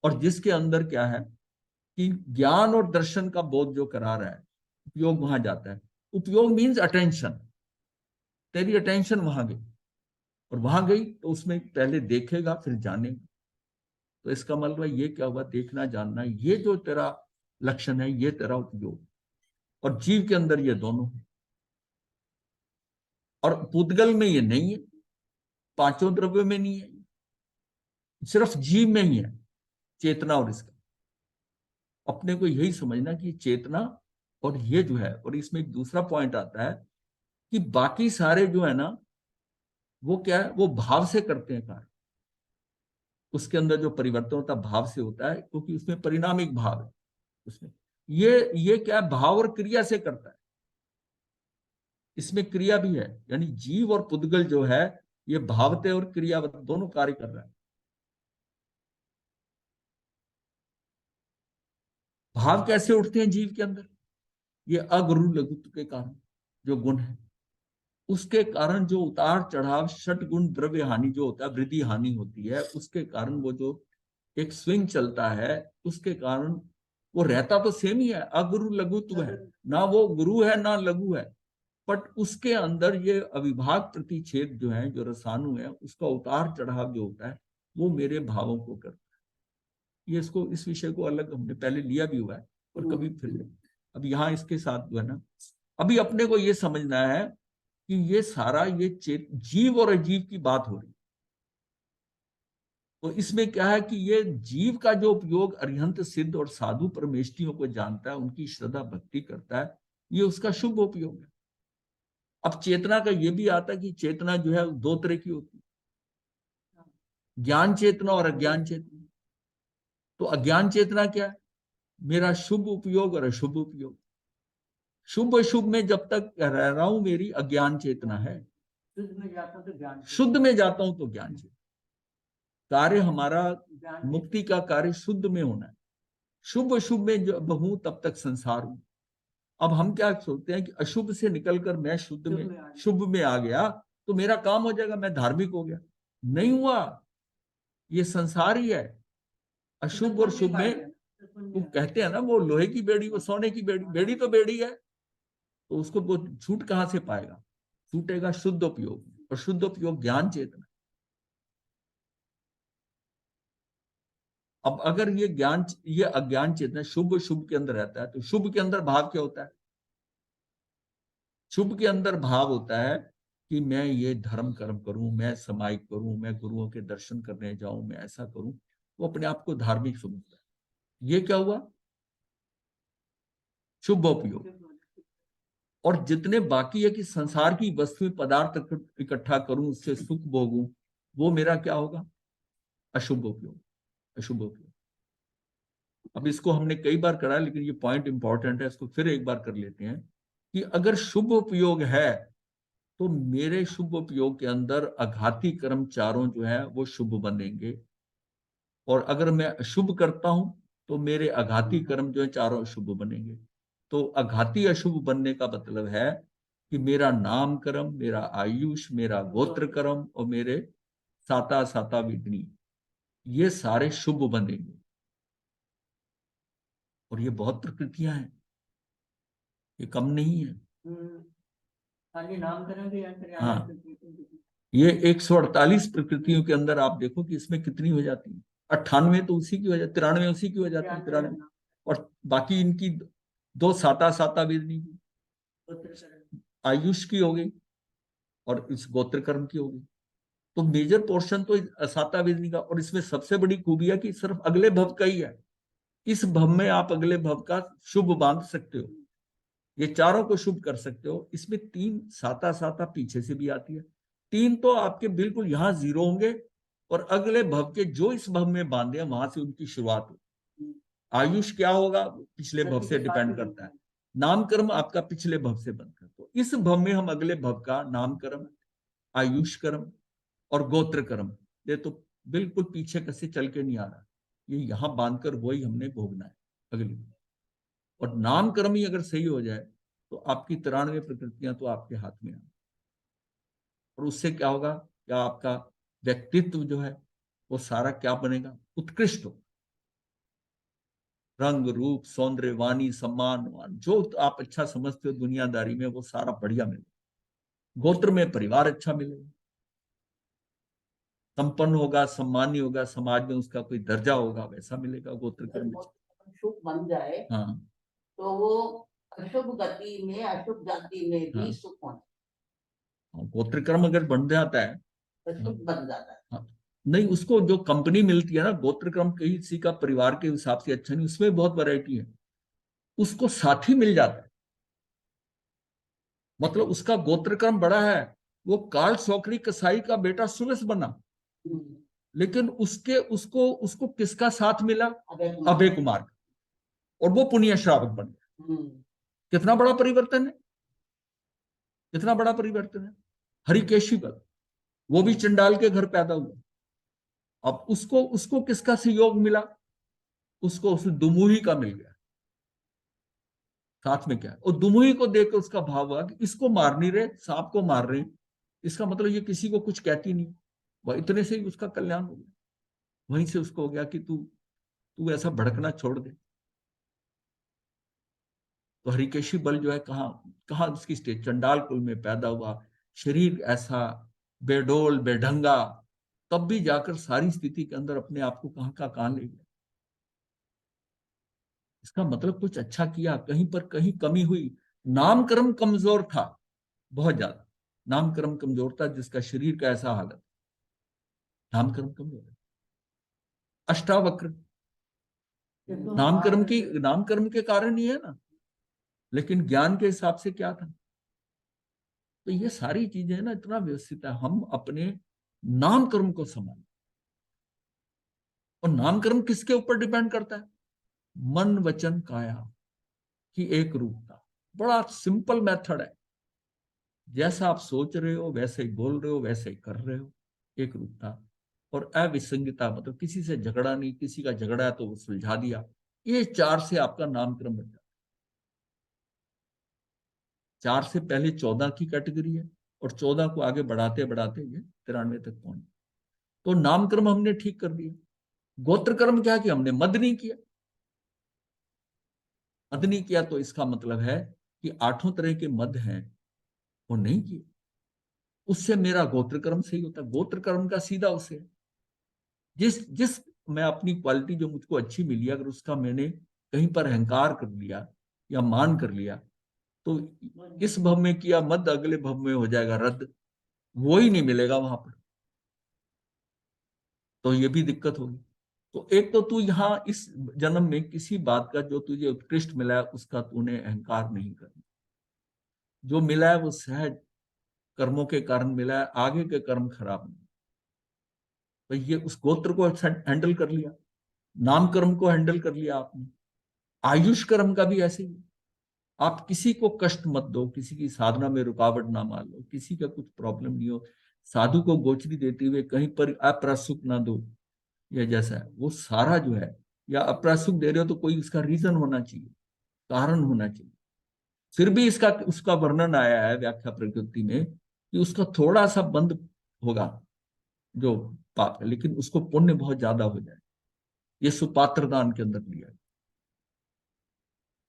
और जिसके अंदर क्या है कि ज्ञान और दर्शन का बोध जो करा रहा है, उपयोग वहां जाता है। उपयोग मीन्स अटेंशन, तेरी अटेंशन वहां गई, और वहां गई तो उसमें पहले देखेगा फिर जानेगा। तो इसका मतलब ये क्या हुआ, देखना जानना, ये जो तेरा लक्षण है ये तेरा उपयोग। और जीव के अंदर ये दोनों है, और पुद्गल में ये नहीं है, 5 द्रव्यों में नहीं है, सिर्फ जीव में ही है चेतना। और इसका अपने को यही समझना कि चेतना और ये जो है, और इसमें एक दूसरा पॉइंट आता है कि बाकी सारे जो है ना वो क्या है, वो भाव से करते हैं कार्य। उसके अंदर जो परिवर्तन होता है भाव से होता है, क्योंकि उसमें परिणामिक भाव है। उसमें ये क्या है, भाव और क्रिया से करता है। इसमें क्रिया भी है, यानी जीव और पुद्गल जो है ये भावते और क्रिया दोनों कार्य कर रहा है। भाव कैसे उठते हैं जीव के अंदर, ये अगुरु लघुत्व के कारण जो गुण है, उसके कारण जो उतार चढ़ाव षट गुण द्रव्य हानि जो होता है, वृद्धि हानि होती है, उसके कारण वो जो एक स्विंग चलता है, उसके कारण वो रहता तो सेम ही है, अगुरु लघुत्व है, ना वो गुरु है ना लघु है, बट उसके अंदर ये अविभाग प्रतिच्छेद जो है, जो रसानु है, उसका उतार चढ़ाव जो होता है वो मेरे भावों को करता है। ये इसको, इस विषय को अलग हमने पहले लिया भी हुआ है और कभी फिर, अब यहाँ इसके साथ जो है ना, अभी अपने को ये समझना है कि ये सारा ये जीव और अजीव की बात हो रही है। तो इसमें क्या है कि ये जीव का जो उपयोग अरिहंत सिद्ध और साधु परमेष्टियों को जानता है, उनकी श्रद्धा भक्ति करता है, ये उसका शुभ उपयोग है। अब चेतना का ये भी आता है कि चेतना जो है 2 तरह की होती है, ज्ञान चेतना और अज्ञान चेतना। तो अज्ञान चेतना क्या है, मेरा शुभ उपयोग और अशुभ उपयोग। शुभ अशुभ में जब तक रह रहा हूं मेरी अज्ञान चेतना है, शुद्ध में जाता हूं तो ज्ञान चेतना। कार्य हमारा मुक्ति का कार्य शुद्ध में होना है। शुभ अशुभ में जब हूं तब तक संसार हूं। अब हम क्या सोचते हैं कि अशुभ से निकलकर मैं शुद्ध में शुभ में आ गया तो मेरा काम हो जाएगा, मैं धार्मिक हो गया। नहीं हुआ, ये संसार ही है। अशुभ और शुभ में वो कहते हैं ना, वो लोहे की बेड़ी, वो सोने की बेड़ी, बेड़ी तो बेड़ी है, तो उसको वो छूट कहां से पाएगा? छूटेगा शुद्ध उपयोग, और शुद्ध उपयोग ज्ञान चेतना। अब अगर ये ज्ञान, ये अज्ञान चेतना शुभ शुभ के अंदर रहता है, तो शुभ के अंदर भाव क्या होता है? शुभ के अंदर भाव होता है कि मैं ये धर्म कर्म करूं, मैं समायिक करूं, मैं गुरुओं के दर्शन करने जाऊं, मैं ऐसा करूं। वो अपने आप को धार्मिक समझता है। ये क्या हुआ? शुभ उपयोग। और जितने बाकी है कि संसार की वस्तुएं, पदार्थ इकट्ठा करूं, उससे सुख भोगूं, वो मेरा क्या होगा? अशुभ उपयोग, अशुभ उपयोग। अब इसको हमने कई बार करा, लेकिन ये पॉइंट इंपॉर्टेंट है, इसको फिर एक बार कर लेते हैं कि अगर शुभ उपयोग है तो मेरे शुभ उपयोग के अंदर अघाती कर्म चारों जो है वो शुभ बनेंगे, और अगर मैं अशुभ करता हूं तो मेरे अघाती कर्म जो है चारों अशुभ बनेंगे। तो अघाती अशुभ बनने का मतलब है कि मेरा नाम कर्म, मेरा आयुष, मेरा गोत्र कर्म और मेरे साता साता विघ्नी, ये सारे शुभ बनेंगे। और ये बहुत प्रकृतियां हैं, ये कम नहीं है। नाम करेंगे हाँ, ये 148 प्रकृतियों के अंदर आप देखो कि इसमें कितनी हो जाती है। 98 तो उसी की हो जाती, 93 उसी की हो जाती है, 93। और बाकी इनकी दो साता साता वेदनी की, आयुष की हो गई और इस गोत्र कर्म की हो गई। तो मेजर पोर्शन तो साता वेदनी का। और इसमें सबसे बड़ी खूबी है कि सिर्फ अगले भव का ही है। इस भव में आप अगले भव का शुभ बांध सकते हो, ये चारों को शुभ कर सकते हो। इसमें 3 साता साता पीछे से भी आती है। 3 तो आपके बिल्कुल यहां जीरो होंगे, और अगले भव के जो इस भव में बांधे हैं वहां से उनकी शुरुआत हो। आयुष क्या होगा? पिछले भव से डिपेंड करता है। नामकर्म आपका पिछले भव से बनता है। तो इस भव में हम अगले भव का नामकर्म, आयुष कर्म और गोत्र कर्म, ये तो बिल्कुल पीछे कसे चल के नहीं आ रहा, ये यहां बांधकर वही हमने भोगना है अगली। और नामकर्म ही अगर सही हो जाए तो आपकी 93 प्रकृतियां तो आपके हाथ में आ, और उससे क्या होगा? क्या आपका व्यक्तित्व जो है वो सारा क्या बनेगा? उत्कृष्ट हो। रंग रूप सौंदर्य वाणी सम्मान, जो आप अच्छा समझते हो दुनियादारी में, वो सारा बढ़िया मिलेगा। गोत्र में परिवार अच्छा मिलेगा, संपन्न होगा, सम्मानी होगा, समाज में उसका कोई दर्जा होगा, वैसा मिलेगा गोत्र कर्म। शुभ बन जाए हाँ, तो वो अशुभ गति में, अशुभ जाति में भी हाँ, सुख होना, गोत्र कर्म अगर बन जाता है तो शुभ बन जाता है। हाँ, नहीं, उसको जो कंपनी मिलती है ना, गोत्र क्रम किसी का परिवार के हिसाब से अच्छा नहीं, उसमें बहुत वैरायटी है। उसको साथी मिल जाता है, मतलब उसका गोत्र क्रम बड़ा है, वो कार्ल सौकरी कसाई का बेटा सुरेश बना, लेकिन उसके उसको उसको किसका साथ मिला? अभय कुमार का, और वो पुण्य श्रावक बन गया। कितना बड़ा परिवर्तन है, कितना बड़ा परिवर्तन है। हरिकेशी बल, वो भी चंडाल के घर पैदा हुआ। अब उसको उसको किसका सहयोग मिला? उसको उस दुमुही का मिल गया। साथ में क्या है? और दुमुही को देखकर उसका भाव हुआ कि इसको मार नहीं रहे, सांप को मार रहे, इसका मतलब ये किसी को कुछ कहती नहीं। वह इतने से ही उसका कल्याण हो गया। वहीं से उसको हो गया कि तू तू ऐसा भड़कना छोड़ दे। तो हरिकेशी बल जो है कहाँ कहाँ उसकी स्टेज, चंडाल कुल में पैदा हुआ, शरीर ऐसा बेडोल बेढंगा, तब भी जाकर सारी स्थिति के अंदर अपने आप को कहाँ का कहाँ ले गया। इसका मतलब कुछ अच्छा किया, कहीं पर कहीं कमी हुई। नामकर्म कमजोर था, बहुत ज्यादा नामकर्म कमजोर था, जिसका शरीर का ऐसा हालत, नामकर्म कमजोर है। अष्टावक्र नामकर्म के कारण ही है ना, लेकिन ज्ञान के हिसाब से क्या था? तो ये सारी चीजें ना इतना व्यवस्थित है, हम अपने नामकर्म को संभालें। और नामकर्म किसके ऊपर डिपेंड करता है? मन वचन काया की एक रूपता। बड़ा सिंपल मेथड है, जैसा आप सोच रहे हो वैसे ही बोल रहे हो, वैसे ही कर रहे हो, एक रूपता। और अविसंगता, मतलब किसी से झगड़ा नहीं, किसी का झगड़ा है तो वो सुलझा दिया। ये 4 से आपका नामकर्म बन जाता है। 4 से पहले 14 की कैटेगरी है, और 14 को आगे बढ़ाते बढ़ाते ये 93 तक पहुंच। तो नामकर्म हमने ठीक कर दिया। गोत्र कर्म क्या कि हमने मद नहीं किया, मद नहीं किया तो इसका मतलब है कि 8 तरह के मद हैं वो नहीं किए, उससे मेरा गोत्र कर्म सही होता है। गोत्र कर्म का सीधा उससे है। जिस जिस मैं अपनी क्वालिटी जो मुझको अच्छी मिली, अगर उसका मैंने कहीं पर अहंकार कर लिया या मान कर लिया, तो इस भव में किया मद अगले भव में हो जाएगा रद्द, वो ही नहीं मिलेगा वहां पर, तो ये भी दिक्कत होगी। तो एक तो तू यहाँ इस जन्म में किसी बात का जो तुझे उत्कृष्ट मिला है उसका तूने अहंकार नहीं करना। जो मिला है वो सहज कर्मों के कारण मिला है, आगे के कर्म खराब नहीं। तो ये उस गोत्र को हैंडल कर लिया, नाम कर्म को हैंडल कर लिया आपने। आयुष कर्म का भी ऐसे ही, आप किसी को कष्ट मत दो, किसी की साधना में रुकावट ना मान लो, किसी का कुछ प्रॉब्लम नहीं हो, साधु को गोचरी देते हुए कहीं पर अप्रासुक ना दो, या जैसा है वो सारा जो है, या अप्रासुक दे रहे हो तो कोई उसका रीजन होना चाहिए, कारण होना चाहिए। फिर भी इसका उसका वर्णन आया है व्याख्या प्रकृति में कि उसका थोड़ा सा बंद होगा जो पाप है, लेकिन उसको पुण्य बहुत ज्यादा हो जाए। ये सुपात्र दान के अंदर लिया।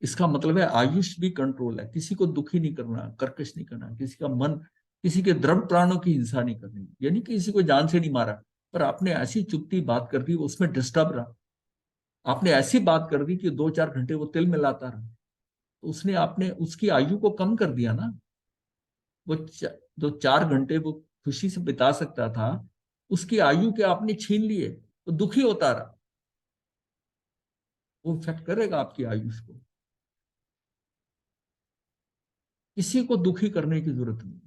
इसका मतलब है आयुष भी कंट्रोल है, किसी को दुखी नहीं करना, कर्कश नहीं करना, किसी का मन, किसी के द्रव प्राणों की हिंसा नहीं करनी, यानी कि किसी को जान से नहीं मारा, पर आपने ऐसी चुपती बात कर दी उसमें डिस्टर्ब रहा, आपने ऐसी बात कर दी कि 2-4 घंटे वो तिल मिलाता रहा, तो उसने आपने उसकी आयु को कम कर दिया ना। वो जो 4 घंटे वो खुशी से बिता सकता था, उसकी आयु के आपने छीन लिए, तो दुखी होता रहा, वो इफेक्ट करेगा आपकी आयुष को। किसी को दुखी करने की जरूरत नहीं।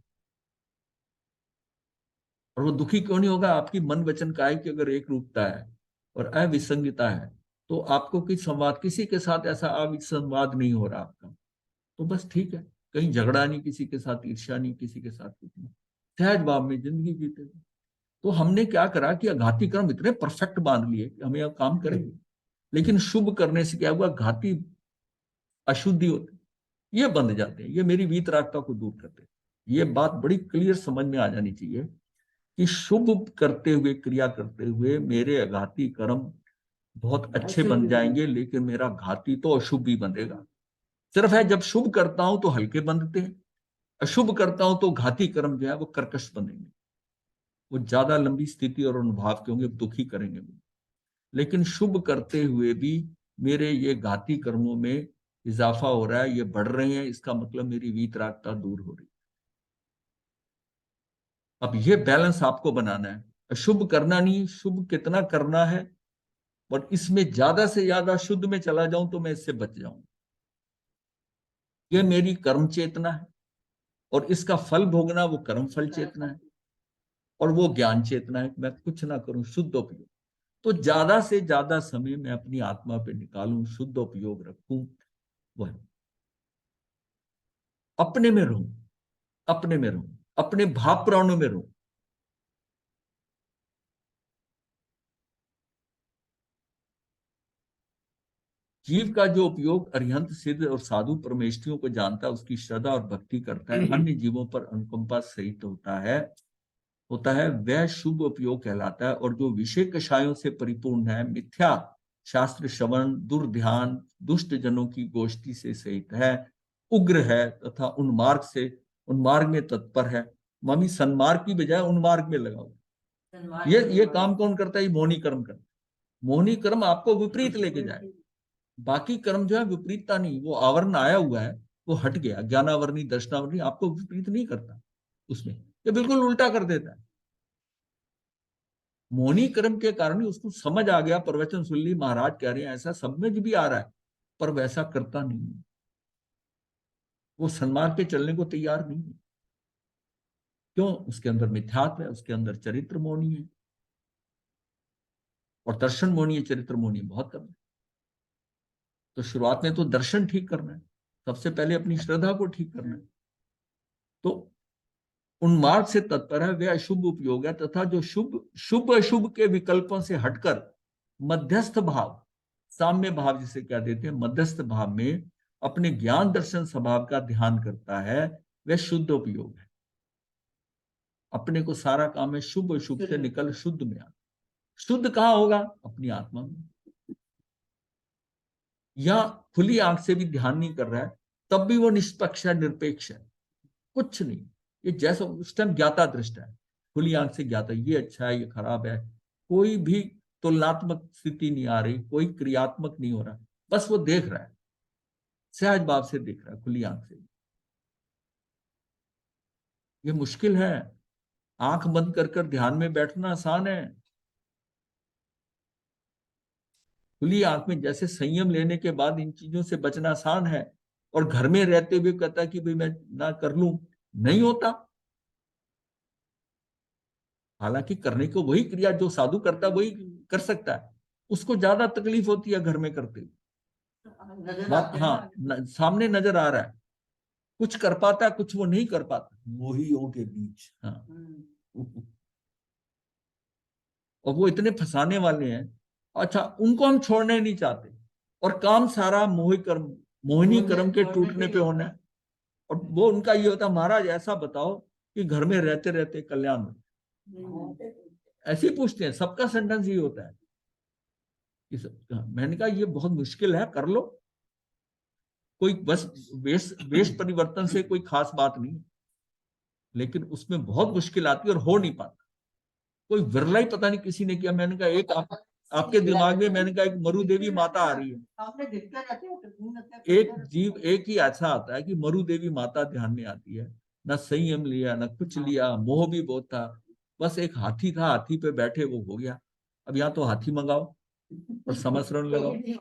और वो दुखी क्यों नहीं होगा? आपकी मन वचन काय की अगर एक रूपता है और अविसंगता है, तो आपको किस संवाद, किसी के साथ ऐसा अविसंवाद नहीं हो रहा आपका, तो बस ठीक है। कहीं झगड़ा नहीं, किसी के साथ ईर्ष्या नहीं, किसी के साथ कुछ नहीं, सहज भाव में जिंदगी जीते। तो हमने क्या करा कि घाती कर्म इतने परफेक्ट बांध लिए कि हम यह काम करेंगे, लेकिन शुभ करने से क्या हुआ, घाती अशुद्धि होती, ये बंध जाते हैं, ये मेरी वीतरागता को दूर करते हैं। ये बात बड़ी क्लियर समझ में आ जानी चाहिए कि शुभ करते हुए, क्रिया करते हुए मेरे अघाती कर्म बहुत अच्छे बन जाएंगे, लेकिन मेरा घाती तो अशुभ ही बंधेगा। सिर्फ है जब शुभ करता हूं तो हल्के बंधते हैं, अशुभ करता हूं तो घाती कर्म जो है वो कर्कश बनेंगे, वो ज्यादा लंबी स्थिति और अनुभव के होंगे, दुखी करेंगे। लेकिन शुभ करते हुए भी मेरे ये घाती कर्मों में इजाफा हो रहा है, ये बढ़ रहे हैं, इसका मतलब मेरी वीतरागता दूर हो रही है। अब ये बैलेंस आपको बनाना है, अशुभ करना नहीं, शुभ कितना करना है, और इसमें ज्यादा से ज्यादा शुद्ध में चला जाऊं तो मैं इससे बच जाऊं। ये मेरी कर्म चेतना है, और इसका फल भोगना वो कर्म फल चेतना है, और वो ज्ञान चेतना है। मैं कुछ ना करूं, शुद्ध उपयोग। तो ज्यादा से ज्यादा समय मैं अपनी आत्मा पे निकालूं, शुद्ध उपयोग रखूं, वह अपने में रहूं, अपने में रहूं, अपने भाव प्राणों में रहूं। जीव का जो उपयोग अरिहंत सिद्ध और साधु परमेष्ठियों को जानता है, उसकी श्रद्धा और भक्ति करता है, अन्य जीवों पर अनुकंपा सहित होता है वह शुभ उपयोग कहलाता है। और जो विषय कषायों से परिपूर्ण है, मिथ्या शास्त्र श्रवण, दुर्ध्यान, दुष्ट जनों की गोष्ठी से सहित है, उग्र है तथा उन्मार्ग में तत्पर है। मामी सन्मार्ग की बजाय उन्मार्ग में लगाओ। ये काम कौन करता है? मोहनी कर्म करता है। मोहनी कर्म आपको विपरीत लेके जाए। बाकी कर्म जो है विपरीतता नहीं, वो आवरण आया हुआ है, वो हट गया, ज्ञानावरणी दर्शनावरणी आपको विपरीत नहीं करता उसमें, ये बिल्कुल उल्टा कर देता है। मोहनी कर्म के कारण ही उसको समझ आ गया, प्रवचन सुन ली, महाराज कह रहे हैं ऐसा, समझ भी आ रहा है, पर वैसा करता नहीं है, वो सन्मार्ग पे चलने को तैयार नहीं है। क्यों? उसके अंदर मिथ्यात्व है, उसके अंदर चरित्र मोहनी है, और दर्शन मोहनी है, चरित्र मोहनी है बहुत कम है। तो शुरुआत में तो दर्शन ठीक करना है, सबसे पहले अपनी श्रद्धा को ठीक करना है। तो उन्मार्ग से तत्पर है, वह अशुभ उपयोग है, तथा जो शुभ अशुभ के विकल्पों से हटकर मध्यस्थ भाव, साम्य भाव जिसे क्या देते हैं, मध्यस्थ भाव में अपने ज्ञान दर्शन स्वभाव का ध्यान करता है, वह शुद्ध उपयोग है। अपने को सारा काम है शुभ अशुभ से निकल शुद्ध में आ। शुद्ध कहाँ होगा? अपनी आत्मा में। या खुली आंख से भी ध्यान नहीं कर रहा है, तब भी वो निष्पक्ष है, निरपेक्ष है, कुछ नहीं। ये जैसा उस टाइम ज्ञाता दृष्टा है, खुली आंख से ज्ञाता, ये अच्छा है, ये खराब है, कोई भी तुलनात्मक स्थिति नहीं आ रही, कोई क्रियात्मक नहीं हो रहा, बस वो देख रहा है, सहज भाव से देख रहा है, खुली आंख से। ये मुश्किल है। आंख बंद कर कर ध्यान में बैठना आसान है, खुली आंख में जैसे संयम लेने के बाद इन चीजों से बचना आसान है, और घर में रहते हुए कहता कि भाई मैं ना कर लूं, नहीं होता। हालांकि करने को वही क्रिया जो साधु करता है वही कर सकता है, उसको ज्यादा तकलीफ होती है घर में करते हुए। नजर आते हैं हाँ, ना। सामने नजर आ रहा है, कुछ कर पाता है, कुछ वो नहीं कर पाता। मोहियों के बीच। हाँ, हम्म। और वो इतने फंसाने वाले हैं। अच्छा, उनको हम छोड़ना ही नहीं चाहते, और काम सारा मोहि कर्म, मोहिनी कर्म के टूटने पे होना है। और वो उनका ये होता, महाराज ऐसा बताओ कि घर में रहते रहते कल्याण हो। ऐसे ही पूछते हैं, सबका सेंटेंस ये होता है मैंने कहा ये बहुत मुश्किल है, कर लो। कोई बस वेश परिवर्तन से कोई खास बात नहीं, लेकिन उसमें बहुत मुश्किल आती है और हो नहीं पाता। कोई विरला ही पता नहीं किसी ने किया। मैंने कहा एक आपके दिमाग में, मैंने कहा एक मरु देवी माता आ रही है, आपने देखते रहते हो, एक जीव एक ही ऐसा आता है कि मरु देवी माता ध्यान में आती है, ना संयम लिया ना कुछ लिया, मोह भी बहुत था, बस एक हाथी था, हाथी पे बैठे वो हो गया। अब यहाँ तो हाथी मंगाओ और समस्रण लगाओ। नहीं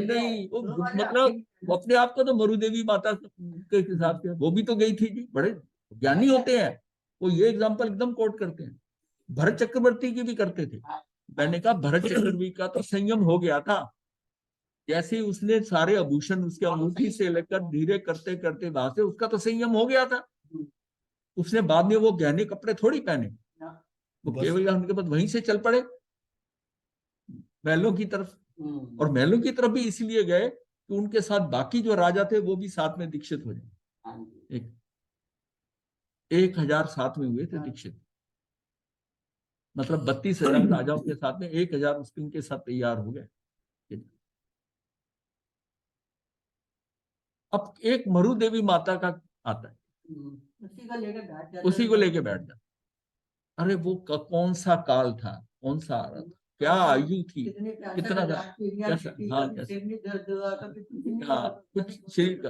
नहीं, वो मतलब वो अपने आप को तो मरु देवी माता के हिसाब से, वो भी तो गई थी जी, बड़े ज्ञानी होते हैं वो, ये एग्जाम्पल एकदम कोट करते हैं। भरत चक्रवर्ती की भी करते थे। मैंने कहा भरत चक्रवर्ती का तो संयम हो गया था, जैसे ही उसने सारे आभूषण उसके अंगूठी से लेकर धीरे करते करते वहां से, उसका तो संयम हो गया था। उसने बाद में वो गहने कपड़े थोड़ी पहने, वो बस केवल उनके बाद वहीं से चल पड़े महलों की तरफ। और महलों की तरफ भी इसलिए गए कि उनके साथ बाकी जो राजा थे वो भी साथ में दीक्षित हो जाए। 1000 साथ में हुए थे दीक्षित, मतलब 32,000 राजाओं के साथ में 1000 उनके साथ तैयार हो गए। अब एक मरु देवी माता का आता है, उसी को लेके बैठ जाता। अरे वो कौन सा काल था, कौन सा आ रहा था, क्या आयु थी, कितना था, कैसा, हाँ कैसा, हाँ कुछ शरीर का।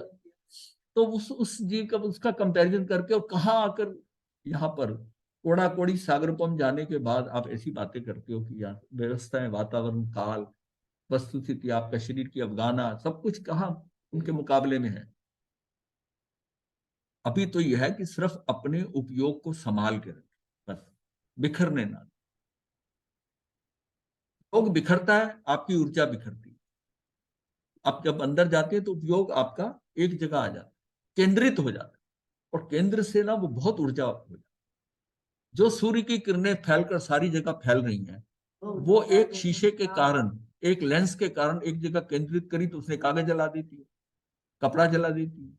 तो उस जीव का उसका कंपैरिजन करके, और कहाँ आकर यहाँ पर कोड़ा कोड़ी सागरपम जाने के बाद आप ऐसी बातें करते हो कि यार व्यवस्था है, वातावरण, काल, वस्तु स्थिति, आपका शरीर की अवगाना, सब कुछ कहाँ उनके मुकाबले में है। अभी तो यह है कि सिर्फ अपने उपयोग को संभाल के रखें, बस बिखरने ना। उपयोग बिखरता है, आपकी ऊर्जा बिखरती है। आप जब अंदर जाते हैं तो उपयोग आपका एक जगह आ जाता है, केंद्रित हो जाता है, और केंद्र से ना वो बहुत ऊर्जा हो जाती है। जो सूर्य की किरणें फैलकर सारी जगह फैल रही हैं, वो एक शीशे के कारण, एक लेंस के कारण एक जगह केंद्रित करी तो उसने कागज जला देती है, कपड़ा जला देती है।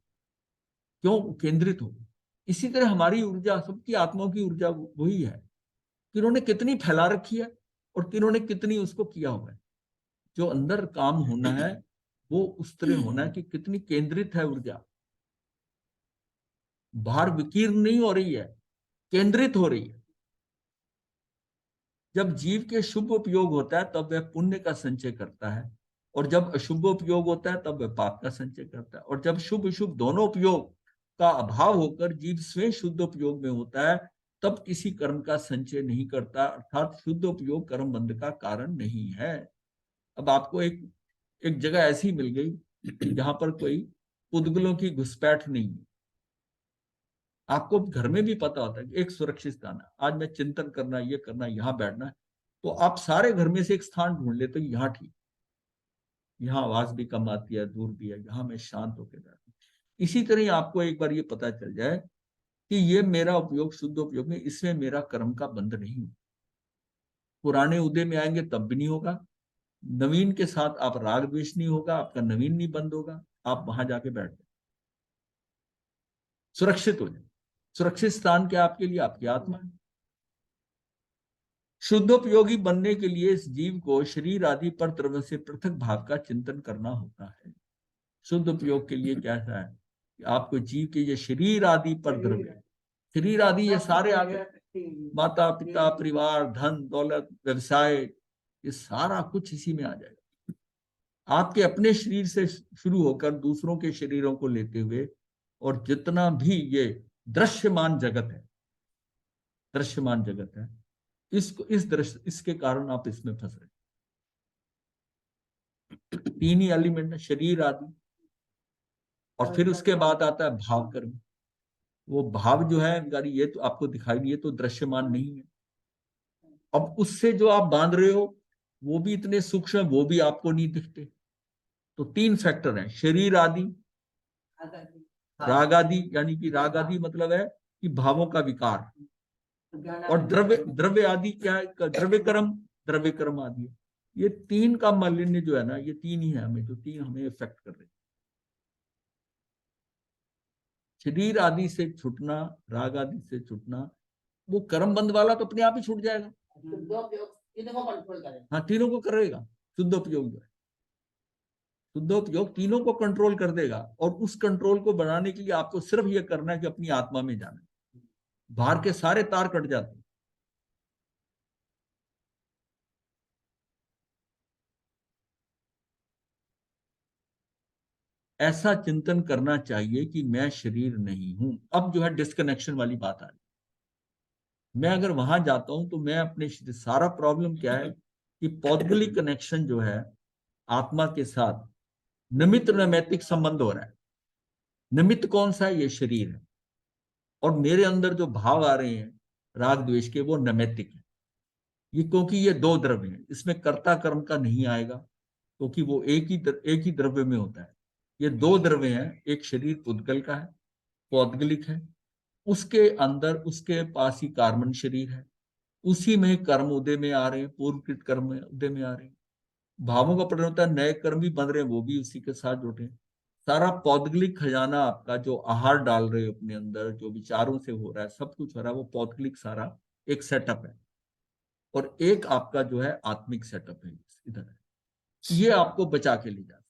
क्यों? केंद्रित हो। इसी तरह हमारी ऊर्जा, सबकी आत्माओं की ऊर्जा वही है कि उन्होंने कितनी फैला रखी है और किन्होंने कितनी उसको किया हुआ है। जो अंदर काम होना है वो उस तरह होना है कि कितनी केंद्रित है ऊर्जा, बाहर विकीर्ण नहीं हो रही है, केंद्रित हो रही है। जब जीव के शुभ उपयोग होता है तब वह पुण्य का संचय करता है, और जब अशुभ उपयोग होता है तब वह पाप का संचय करता है। और जब शुभ अशुभ दोनों उपयोग का अभाव होकर जीव स्वयं शुद्ध उपयोग में होता है, तब किसी कर्म का संचय नहीं करता, अर्थात शुद्ध उपयोग कर्म बंध का कारण नहीं है। अब आपको एक एक जगह ऐसी मिल गई जहां पर कोई पुद्गलों की घुसपैठ नहीं है, आपको घर में भी पता होता है कि एक सुरक्षित स्थान है, आज मैं चिंतन करना, ये करना, यहाँ बैठना है, तो आप सारे घर में से एक स्थान ढूंढ लेते हो, यहाँ ठीक, यहाँ आवाज भी कम आती है, दूर भी है, यहाँ मैं शांत होकर बैठू। इसी तरह आपको एक बार ये पता चल जाए कि ये मेरा उपयोग शुद्ध उपयोग में, इसमें मेरा कर्म का बंध नहीं। पुराने उदय में आएंगे तब भी नहीं होगा, नवीन के साथ आप राग द्वेष नहीं होगा, आपका नवीन नहीं बंद होगा, आप वहां जाके बैठ जाए, सुरक्षित हो जाए। सुरक्षित स्थान क्या आपके लिए? आपकी आत्मा है। शुद्धोपयोगी बनने के लिए इस जीव को शरीर आदि पर द्रव्य से पृथक भाव का चिंतन करना होता है। शुद्ध उपयोग के लिए क्या है कि आपको जीव के ये शरीर आदि पर द्रव्य, शरीर आदि ये सारे आ गए, माता पिता, परिवार, धन दौलत, व्यवसाय, ये सारा कुछ इसी में आ जाएगा। आपके अपने शरीर से शुरू होकर दूसरों के शरीरों को लेते हुए और जितना भी ये दृश्यमान जगत है, दृश्यमान जगत है, इसको इस दृश्य इसके कारण आप इसमें फंस रहे। तीन ही एलिमेंट है, शरीर आदि, और फिर उसके बाद आता है भाव कर्म। वो भाव जो है ये तो आपको दिखाई दिए तो दृश्यमान नहीं है। अब उससे जो आप बांध रहे हो वो भी इतने सूक्ष्म, वो भी आपको नहीं दिखते। तो तीन फैक्टर हैं, शरीर आदि, राग आदि, यानी कि राग आदि मतलब है कि भावों का विकार, और द्रव्य आदि क्या है, द्रव्य कर्म आदि। ये तीन का मालिन्य जो है ना, ये तीन ही है हमें, जो तीन हमें इफेक्ट कर रहे हैं। शरीर आदि से छूटना, राग आदि से छूटना, वो कर्म बंध वाला तो अपने आप ही छूट जाएगा। हाँ, तीनों को करेगा शुद्धोपयोग जो है, शुद्धोपयोग तीनों को कंट्रोल कर देगा। और उस कंट्रोल को बनाने के लिए आपको सिर्फ ये करना है कि अपनी आत्मा में जाना, बाहर के सारे तार कट जाते हैं। ऐसा चिंतन करना चाहिए कि मैं शरीर नहीं हूं। अब जो है डिस्कनेक्शन वाली बात आ रही। मैं अगर वहां जाता हूं तो मैं अपने सारा प्रॉब्लम क्या है कि पौद्गलिक कनेक्शन जो है आत्मा के साथ निमित्त नैमित्तिक संबंध हो रहा है। निमित्त कौन सा है? ये शरीर है। और मेरे अंदर जो भाव आ रहे हैं राग द्वेष के, वो नैमित्तिक है। ये क्योंकि ये दो द्रव्य हैं, इसमें कर्ता कर्म का नहीं आएगा, क्योंकि वो एक ही द्रव्य में होता है। ये दो द्रव्य हैं, एक शरीर पुद्गल का है, पौद्गलिक है, उसके अंदर उसके पास ही कार्बन शरीर है, उसी में कर्म उदय में आ रहे हैं, पूर्वकृत कर्म उदय में आ रहे हैं, भावों का परिवर्तन होता है, नए कर्म भी बन रहे हैं, वो भी उसी के साथ जुड़े हैं। सारा पौद्गलिक खजाना आपका जो आहार डाल रहे हो अपने अंदर, जो विचारों से हो रहा है, सब कुछ हो रहा है, वो पौद्गलिक सारा एक सेटअप है। और एक आपका जो है आत्मिक सेटअप है इधर है। ये आपको बचा के ले जाता,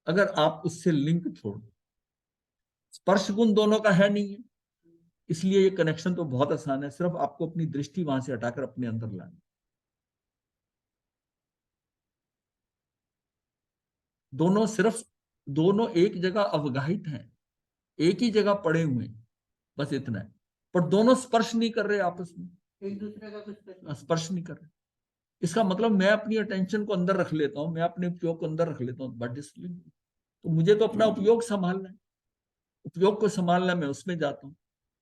अगर आप उससे लिंक छोड़ दो। स्पर्श गुण दोनों का है नहीं है, इसलिए ये कनेक्शन तो बहुत आसान है, सिर्फ आपको अपनी दृष्टि वहां से हटाकर अपने अंदर लानी। दोनों एक जगह अवगाहित हैं, एक ही जगह पड़े हुए हैं, बस इतना है। पर दोनों स्पर्श नहीं कर रहे आपस में, एक दूसरे का कुछ स्पर्श नहीं कर रहे। इसका मतलब मैं अपनी अटेंशन को अंदर रख लेता हूँ, मैं अपने उपयोग को अंदर रख लेता हूँ, बट डिसलिंक। तो मुझे तो अपना उपयोग संभालना है, उपयोग को संभालना, मैं उसमें जाता हूँ।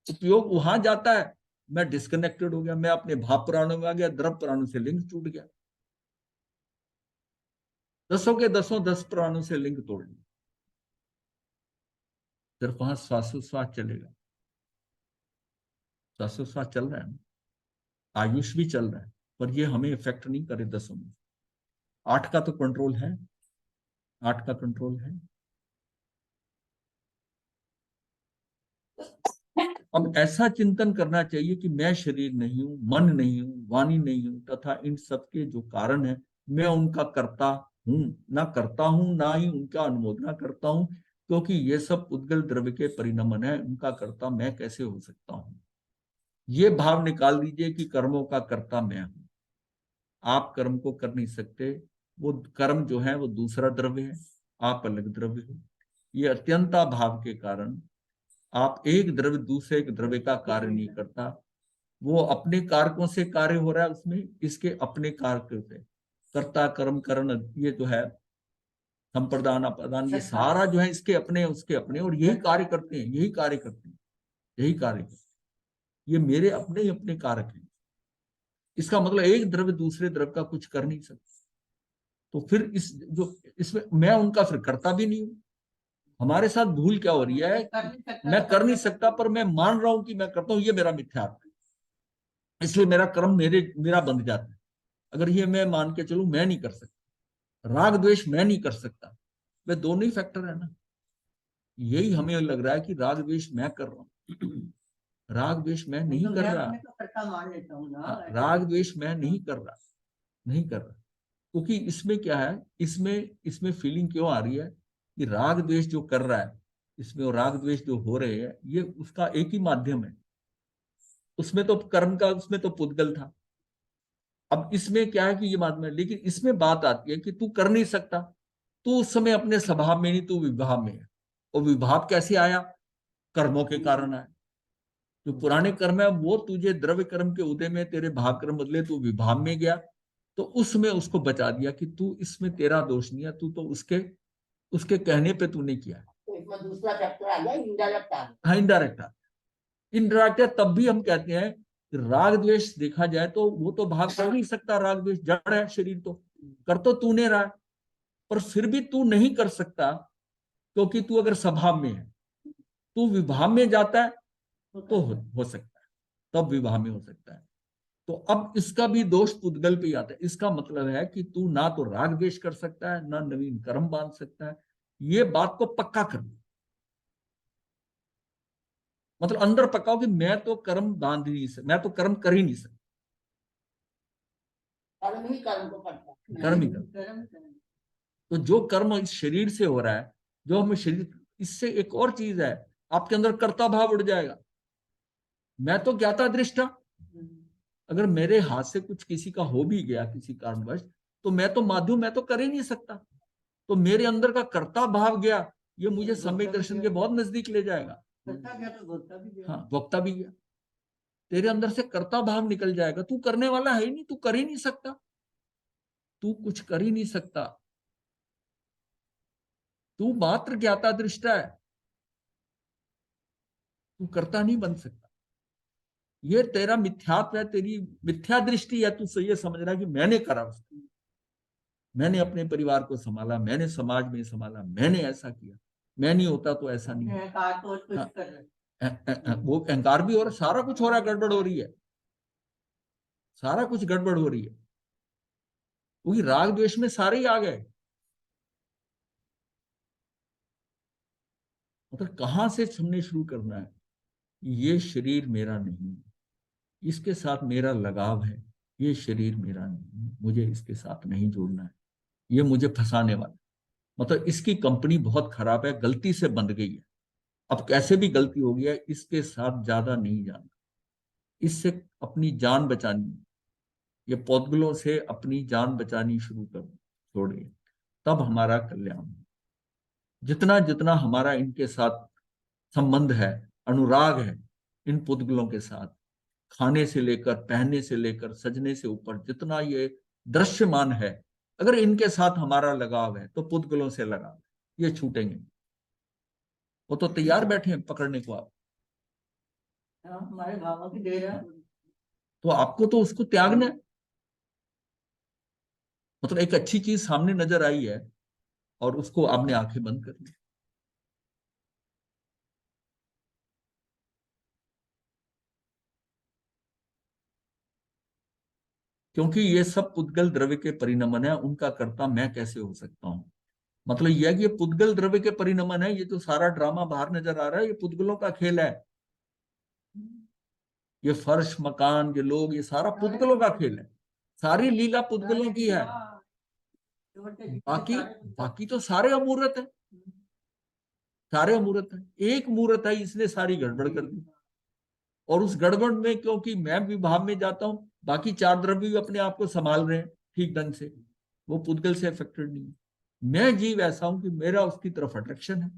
उपयोग वहां जाता है, मैं डिस्कनेक्टेड हो गया, मैं अपने भाव प्राणों में आ गया, द्रव प्राणों से लिंक टूट गया। दसों के दसों 10 प्राणों से लिंक तोड़ लिया, सिर्फ वहां श्वासोश्वास चलेगा। श्वासोश्वास चल रहा है ना, आयुष भी चल रहा है, पर ये हमें इफेक्ट नहीं करे 10 में। 8 का तो कंट्रोल है, 8 का कंट्रोल है। अब ऐसा चिंतन करना चाहिए कि मैं शरीर नहीं हूं, मन नहीं हूं, वाणी नहीं हूं, तथा इन सबके जो कारण है मैं उनका करता हूं, ना करता हूं, ना ही उनका अनुमोदना करता हूं, क्योंकि ये सब उद्गल द्रव्य के परिणमन है। उनका करता मैं कैसे हो सकता हूं? ये भाव निकाल दीजिए कि कर्मों का कर्ता मैं हूं। आप कर्म को कर नहीं सकते, वो कर्म जो है वो दूसरा द्रव्य है, आप अलग द्रव्य हो। ये अत्यंता भाव के कारण आप एक द्रव्य दूसरे द्रव्य का कार्य नहीं करता, वो अपने कारकों से कार्य हो रहा है, उसमें इसके अपने कार्य से कर्ता कर्म करण, ये जो है संप्रदान अप्रदान, ये सारा जो है इसके अपने उसके अपने, और यही कार्य करते हैं, यही कार्य करते हैं, यही कार्य करते हैं। ये मेरे अपने ही अपने कारक हैं। इसका मतलब एक द्रव्य दूसरे द्रव्य का कुछ कर नहीं सकता। तो फिर इसमें मैं उनका फिर करता भी नहीं हूं। हमारे साथ भूल क्या हो रही है? मैं कर नहीं सकता, पर मैं मान रहा हूं कि मैं करता हूं, ये मेरा मिथ्यात्व है, इसलिए मेरा कर्म मेरा बंध जाता है। अगर ये मैं मान के चलूं मैं नहीं कर सकता, राग द्वेष मैं नहीं कर सकता, वे दोनों ही फैक्टर है ना। यही हमें लग रहा है कि राग द्वेष मैं कर रहा हूं, राग द्वेष मैं नहीं कर रहा। ऐसा मान लेता हूँ ना, हाँ, ऐसा राग द्वेष मैं नहीं कर रहा, नहीं कर रहा, क्योंकि इसमें क्या है, इसमें फीलिंग क्यों आ रही है कि राग द्वेष जो कर रहा है, इसमें वो राग द्वेष जो हो रहे हैं, ये उसका एक ही माध्यम है। उसमें तो कर्म का, उसमें तो पुद्गल था। अब इसमें क्या है कि ये माध्यम है, लेकिन इसमें बात आती है कि तू कर नहीं सकता, तू उस समय अपने स्वभाव में नहीं, तू विभाव में है। और विभाव कैसे आया? कर्मों के कारण आया। जो पुराने कर्म है वो तुझे द्रव्य कर्म के उदय में तेरे भाव कर्म बदले, तू विभाव में गया, तो उसमें उसको बचा दिया कि तू, इसमें तेरा दोष नहीं है, तू तो उसके उसके कहने पे तूने किया है। तो इसमें दूसरा चैप्टर आ गया, इनडायरेक्ट आ गया। हाँ, इनडायरेक्ट है। इनडायरेक्ट है, तब भी हम कहते हैं कि राग द्वेष देखा जाए तो वो तो भाग कर नहीं सकता, राग द्वेष जड़ है, शरीर तो कर तो तूने रहा है, पर फिर भी तू नहीं कर सकता, क्योंकि तू अगर स्वभाव में है, तू विभाव में जाता है तो हो सकता है, तब विवाह में हो सकता है। तो अब इसका भी दोष पुद्गल पे ही आता है। इसका मतलब है कि तू ना तो राग द्वेष कर सकता है, ना नवीन कर्म बांध सकता है। ये बात को पक्का कर लो, मतलब अंदर पक्का कि मैं तो कर्म बांध नहीं सकता, मैं तो कर्म कर ही नहीं सकता, कर्म ही कर्म को करता है। कर्म ही कर्म। कर्म तो जो कर्म इस शरीर से हो रहा है, जो हमें शरीर, इससे एक और चीज है, आपके अंदर कर्ता भाव उड़ जाएगा। मैं तो ज्ञाता दृष्टा, अगर मेरे हाथ से कुछ किसी का हो भी गया किसी कारणवश, तो मैं तो माध्यम, मैं तो कर ही नहीं सकता, तो मेरे अंदर का कर्ता भाव गया, ये मुझे सम्यक दर्शन के बहुत नजदीक ले जाएगा। करता गया तो भोगता भी गया। हाँ, वक्ता भी गया, तेरे अंदर से कर्ता भाव निकल जाएगा, तू करने वाला है ही नहीं, तू कर ही नहीं सकता, तू कुछ कर ही नहीं सकता, तू मात्र ज्ञाता दृष्टा है, तू कर्ता नहीं बन सकता। ये तेरा मिथ्यात्व है, तेरी मिथ्या दृष्टि है, तू ये समझ रहा है कि मैंने करा उसको, मैंने अपने परिवार को संभाला, मैंने समाज में संभाला, मैंने ऐसा किया, मैं नहीं होता तो ऐसा नहीं होता। अहंकार तो कुछ हाँ, कर रहे हैं। वो अहंकार भी हो रहा, सारा कुछ हो रहा है, गड़बड़ हो रही है, सारा कुछ गड़बड़ हो रही है, क्योंकि राग द्वेष में सारे ही आ गए। मतलब कहां से हमने शुरू करना है? ये शरीर मेरा नहीं है, इसके साथ मेरा लगाव है, ये शरीर मेरा नहीं है, मुझे इसके साथ नहीं जोड़ना है, ये मुझे फंसाने वाला, मतलब इसकी कंपनी बहुत खराब है, गलती से बंध गई है, अब कैसे भी गलती हो गई है, इसके साथ ज्यादा नहीं जाना, इससे अपनी जान बचानी, ये पौधगलों से अपनी जान बचानी शुरू कर छोड़िए, तब हमारा कल्याण हो। जितना जितना हमारा इनके साथ संबंध है, अनुराग है, इन पुद्गलों के साथ, खाने से लेकर, पहनने से लेकर, सजने से ऊपर, जितना ये दृश्यमान है, अगर इनके साथ हमारा लगाव है तो पुद्गलों से लगाव है, ये छूटेंगे। वो तो तैयार बैठे हैं पकड़ने को आप, हाँ, हमारे भावों की देर है। तो आपको तो उसको त्यागना है। मतलब एक अच्छी चीज सामने नजर आई है और उसको आपने आंखें बंद कर ली, क्योंकि ये सब पुद्गल द्रव्य के परिणमन है, उनका कर्ता मैं कैसे हो सकता हूं। मतलब यह कि ये पुद्गल द्रव्य के परिणमन है, ये जो सारा ड्रामा बाहर नजर आ रहा है, ये पुद्गलों का खेल है, ये फर्श, मकान, ये लोग, ये सारा पुद्गलों का खेल है, सारी लीला पुद्गलों की है। बाकी बाकी तो सारे अमूर्त है, सारे अमूर्त है, एक मूर्त है, इसने सारी गड़बड़ कर दी। और उस गड़बड़ में क्योंकि मैं विभाव में जाता हूं, बाकी चार द्रव्य भी अपने आप को संभाल रहे हैं ठीक ढंग से, वो पुद्गल से अफेक्टेड नहीं है। मैं जीव ऐसा हूं कि मेरा उसकी तरफ अट्रैक्शन है,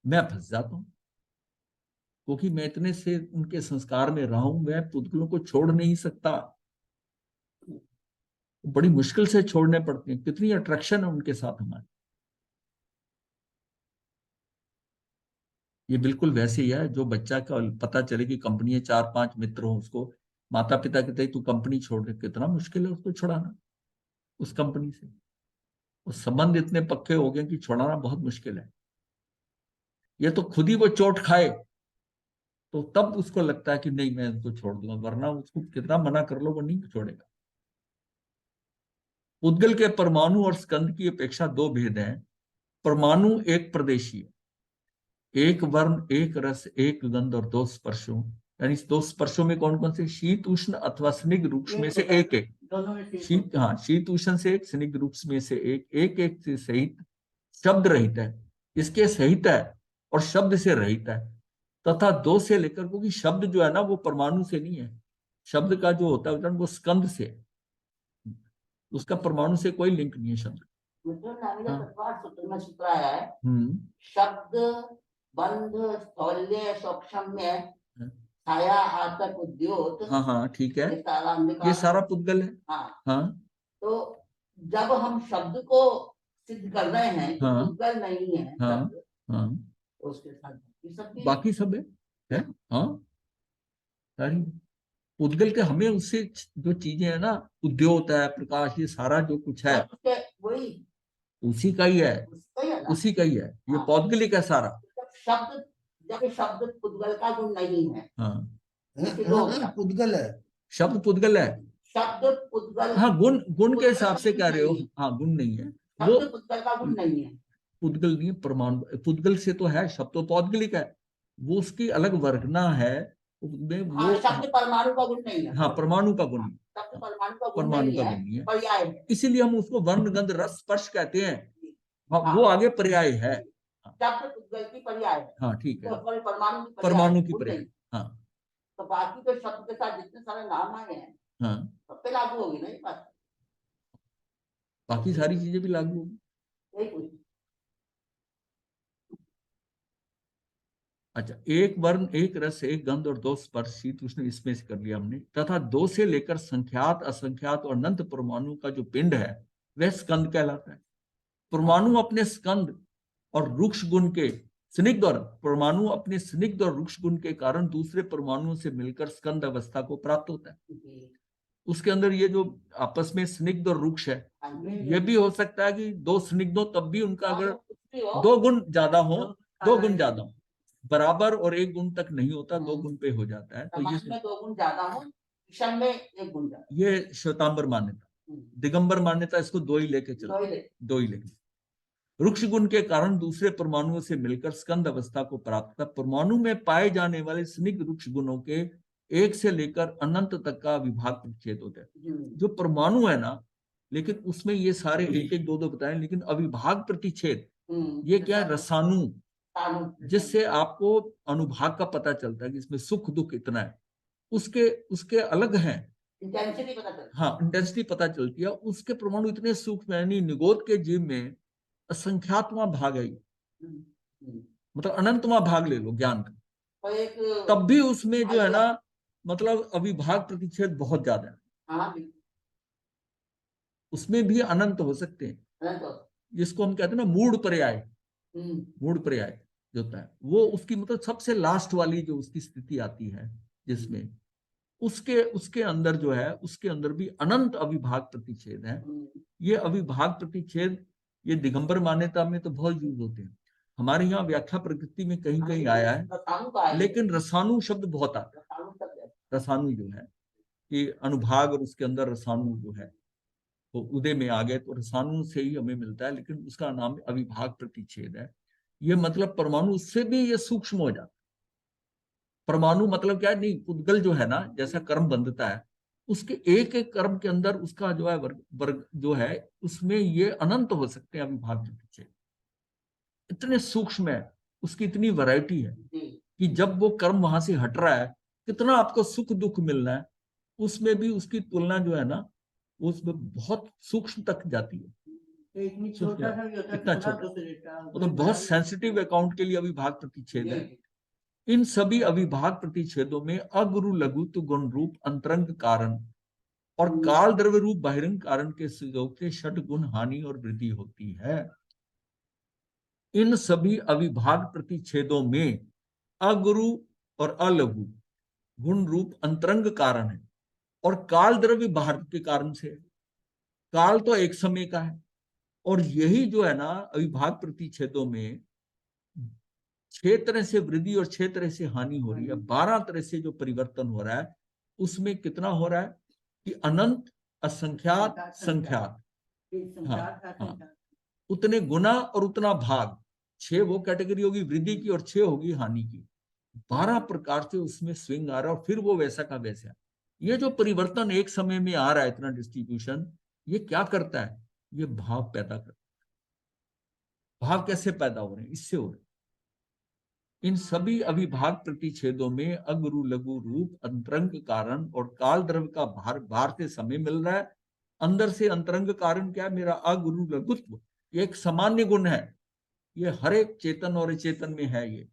मैं फंस जाता हूं, क्योंकि मैं इतने से उनके संस्कार में रहा हूं, मैं पुद्गलों को छोड़ नहीं सकता, बड़ी मुश्किल से छोड़ने पड़ते हैं, कितनी अट्रैक्शन है उनके साथ हमारी। ये बिल्कुल वैसे ही है, जो बच्चा का पता चले कि कंपनी है, 4-5 मित्र हो, उसको माता पिता कहते तू कंपनी छोड़ दे, कितना मुश्किल है उसको छुड़ाना उस कंपनी से। उस संबंध इतने पक्के हो गए कि छुड़ाना बहुत मुश्किल है। ये तो खुद ही वो चोट खाए तो तब उसको लगता है कि नहीं मैं उसको छोड़ दूंगा, वरना उसको कितना मना कर लो वो नहीं छोड़ेगा। पुद्गल के परमाणु और स्कंद की अपेक्षा दो भेद हैं। परमाणु एक प्रदेशी है, एक वर्ण, एक रस, एक गंध और दो स्पर्शों, यानी इस 2 स्पर्शों में कौन कौन से, शीत उष्ण अथवा स्निग्ध रूक्ष में से एक एक, दोनों में से शीत, हाँ, शीत उष्ण से एक, स्निग्ध रूक्ष में से एक, एक एक से सहित शब्द रहित है, इसके सहित है और शब्द से रहित है, तथा 2 से लेकर, क्योंकि शब्द जो है ना वो परमाणु से नहीं है, शब्द का जो होता है उदाहरण वो स्कंद से है। उसका परमाणु से कोई लिंक नहीं है शब्द। मतलब नामी का हाँ। तत्वार्थ सूत्र में सूत्र आया है, हम्म शब्द बंध स्थौल्य सौक्षम्य हाँ। छाया आतक उद्योत, हाँ हाँ ठीक है, ये सारा अंधकार, ये सारा पुद्गल है। हाँ। हाँ तो जब हम शब्द को सिद्ध कर रहे हैं कि हाँ। पुद्गल नहीं है हाँ शब्द, हाँ, तो उसके साथ ये सब भी बाकी सब है? हाँ, सारी पुद्गल के हमें उससे जो चीजें है ना, उद्योत है, प्रकाश, ये सारा जो कुछ है उसके वही उसी का ही है, उसका ही है ना। उसी का ही है, ये हाँ। पौद्गलिक है सारा। जब शब्द पुद्गल का गुण नहीं है, हाँ, जैसे दो हो गया। पुद्गल है। शब्द पुद्गल है। शब्द पुद्गल, हाँ, गुण गुण के पुद्गल हिसाब से का कह गुण रहे हो। नहीं है। हाँ, गुण नहीं है वो, शब्द पुद्गल का गुण नहीं है। पुद्गल नहीं है, परमाणु पुद्गल से तो है, शब्द तो पौद्गलिक है, वो उसकी अलग वर्गना है उसमें वो। हाँ, शब्द परमाणु का गुण नहीं है। हाँ, परमाणु का गुण, शब्द परमाणु का गुण परमाणु नहीं का है, गुण नहीं है, पर्याय है। इसीलिए हम उसको वर्ण गंध रस स्पर्श कहते हैं। हाँ, हाँ। वो आगे पर्याय है। शब्द पुद्गल की पर्याय है, हाँ ठीक है, तो परमाणु की पर्याय परमाणु है, की गुण पर्याय। नहीं। हाँ तो बाकी तो शब्द के साथ जितने सारे नाम आए हैं हाँ, सब पे लागू होगी ना ये बात। बाकी सारी चीजें भी लागू होगी। यही कुछ। अच्छा, एक वर्ण, एक रस, एक गंध और 2 स्पर्श, शीत उष्ण, इसमें से कर लिया हमने, तथा 2 से लेकर संख्यात, असंख्यात और अनंत परमाणु का जो पिंड है वह स्कंद कहलाता है। परमाणु अपने स्कंद और रुक्ष गुण के स्निग्ध, और परमाणु अपने स्निग्ध और रुक्ष गुण के कारण दूसरे परमाणुओं से मिलकर स्कंद अवस्था को प्राप्त होता है। उसके अंदर ये जो आपस में स्निग्ध और रुक्ष है, ये भी हो सकता है कि 2 स्निग्ध हो तब भी उनका अगर 2 गुण ज्यादा हो, 2 गुण ज्यादा हो, बराबर और 1 गुण तक नहीं होता, 2 गुण पे हो जाता है। तो समाज में 2 गुण ज्यादा हो, विषम में 1 गुण ज्यादा। ये श्वेतांबर मान्यता, दिगंबर मान्यता इसको 2 ही लेके चलते, 2 ही लेके। रुक्ष गुण के कारण दूसरे परमाणुओं से मिलकर स्कंद अवस्था को प्राप्त कर परमाणु में पाए जाने वाले स्निग्ध रुक्ष गुणों के 1 से लेकर अनंत तक का विभाग प्रतिच्छेद होता है। जो परमाणु है ना, लेकिन उसमें ये सारे 1-1 2-2 बताए, लेकिन अविभाग प्रतिच्छेद ये क्या है, रसानु, जिससे आपको अनुभाग का पता चलता है कि इसमें सुख दुख इतना है, उसके उसके अलग है, इंटेंसिटी पता चलती है। हाँ, इंटेंसिटी पता चलती है। उसके परमाणु इतने सूक्ष्म, यानी निगोद के जीव में असंख्यातवां भाग है, मतलब अनंतवां भाग ले लो ज्ञान का, तो एक तब भी उसमें जो है ना, मतलब अविभाग प्रतिच्छेद बहुत ज्यादा है, हाँ, उसमें भी अनंत हो सकते हैं, अनंत हो। जिसको हम कहते हैं ना मूढ़ पर्याय। मूढ़ पर्याय जो होता है वो उसकी मतलब सबसे लास्ट वाली जो उसकी स्थिति आती है, जिसमें उसके उसके अंदर जो है, उसके अंदर भी अनंत अविभाग प्रतिच्छेद है। ये अविभाग प्रतिच्छेद ये दिगंबर मान्यता में तो बहुत यूज होते हैं, हमारे यहाँ व्याख्या प्रकृति में कहीं कहीं आया है, लेकिन रसानु शब्द बहुत आता है। रसानु जो है कि अनुभाग और उसके अंदर रसानु जो है, तो उदय में आ गए तो रसानु से ही हमें मिलता है, लेकिन उसका नाम अविभाग प्रतिच्छेद है। ये मतलब परमाणु उससे भी ये सूक्ष्म हो जाता है। परमाणु मतलब क्या है, नहीं, पुद्गल जो है ना, जैसा कर्म बंधता है, उसके एक एक कर्म के अंदर उसका जो है वर्ग जो है, उसमें ये अनंत हो सकते हैं अविभाग प्रतिच्छेद, इतने सूक्ष्म है, उसकी इतनी वैरायटी है कि जब वो कर्म वहां से हट रहा है, कितना आपको सुख दुख मिलना है, उसमें भी उसकी तुलना जो है ना, उसमें बहुत सूक्ष्म तक जाती है। इतनी छोटा सा भी होता है, इतना छोटा, मतलब बहुत सेंसिटिव अकाउंट के लिए अविभाग प्रतिच्छेद है। इन सभी अविभाग प्रतिच्छेदों में अगुरु लघुत्व गुण रूप अंतरंग कारण और काल द्रव्य रूप बहिरंग कारण के संयोग से षट गुण हानि और वृद्धि होती है। इन सभी अविभाग प्रतिच्छेदों में अगुरु और अलघु गुण रूप अंतरंग कारण है, और काल द्रव्य बाहर के कारण से, काल तो एक समय का है, और यही जो है ना अविभाग प्रतिच्छेदों में 6 तरह से वृद्धि और 6 तरह से हानि हो रही है, 12 तरह से जो परिवर्तन हो रहा है, उसमें कितना हो रहा है कि अनंत, असंख्यात, संख्यात, हाँ, उतने गुना और उतना भाग, 6 वो कैटेगरी होगी वृद्धि की और 6 होगी हानि की। 12 प्रकार से उसमें स्विंग आ रहा है और फिर वो वैसा का वैसा। ये जो परिवर्तन एक समय में आ रहा है, इतना डिस्ट्रीब्यूशन, ये क्या करता है? ये भाव पैदा करता है। भाव कैसे पैदा हो रहे हैं? इससे हो रहे हैं। इन सभी अविभाग प्रतिच्छेदों में अगुरु लघु रूप अंतरंग कारण और काल द्रव्य का भार से समय मिल रहा है। अंदर से अंतरंग कारण क्या है? मेरा अगुरु लघुत्व, ये एक सामान्य गुण है, ये हर एक चेतन और अचेतन में है। ये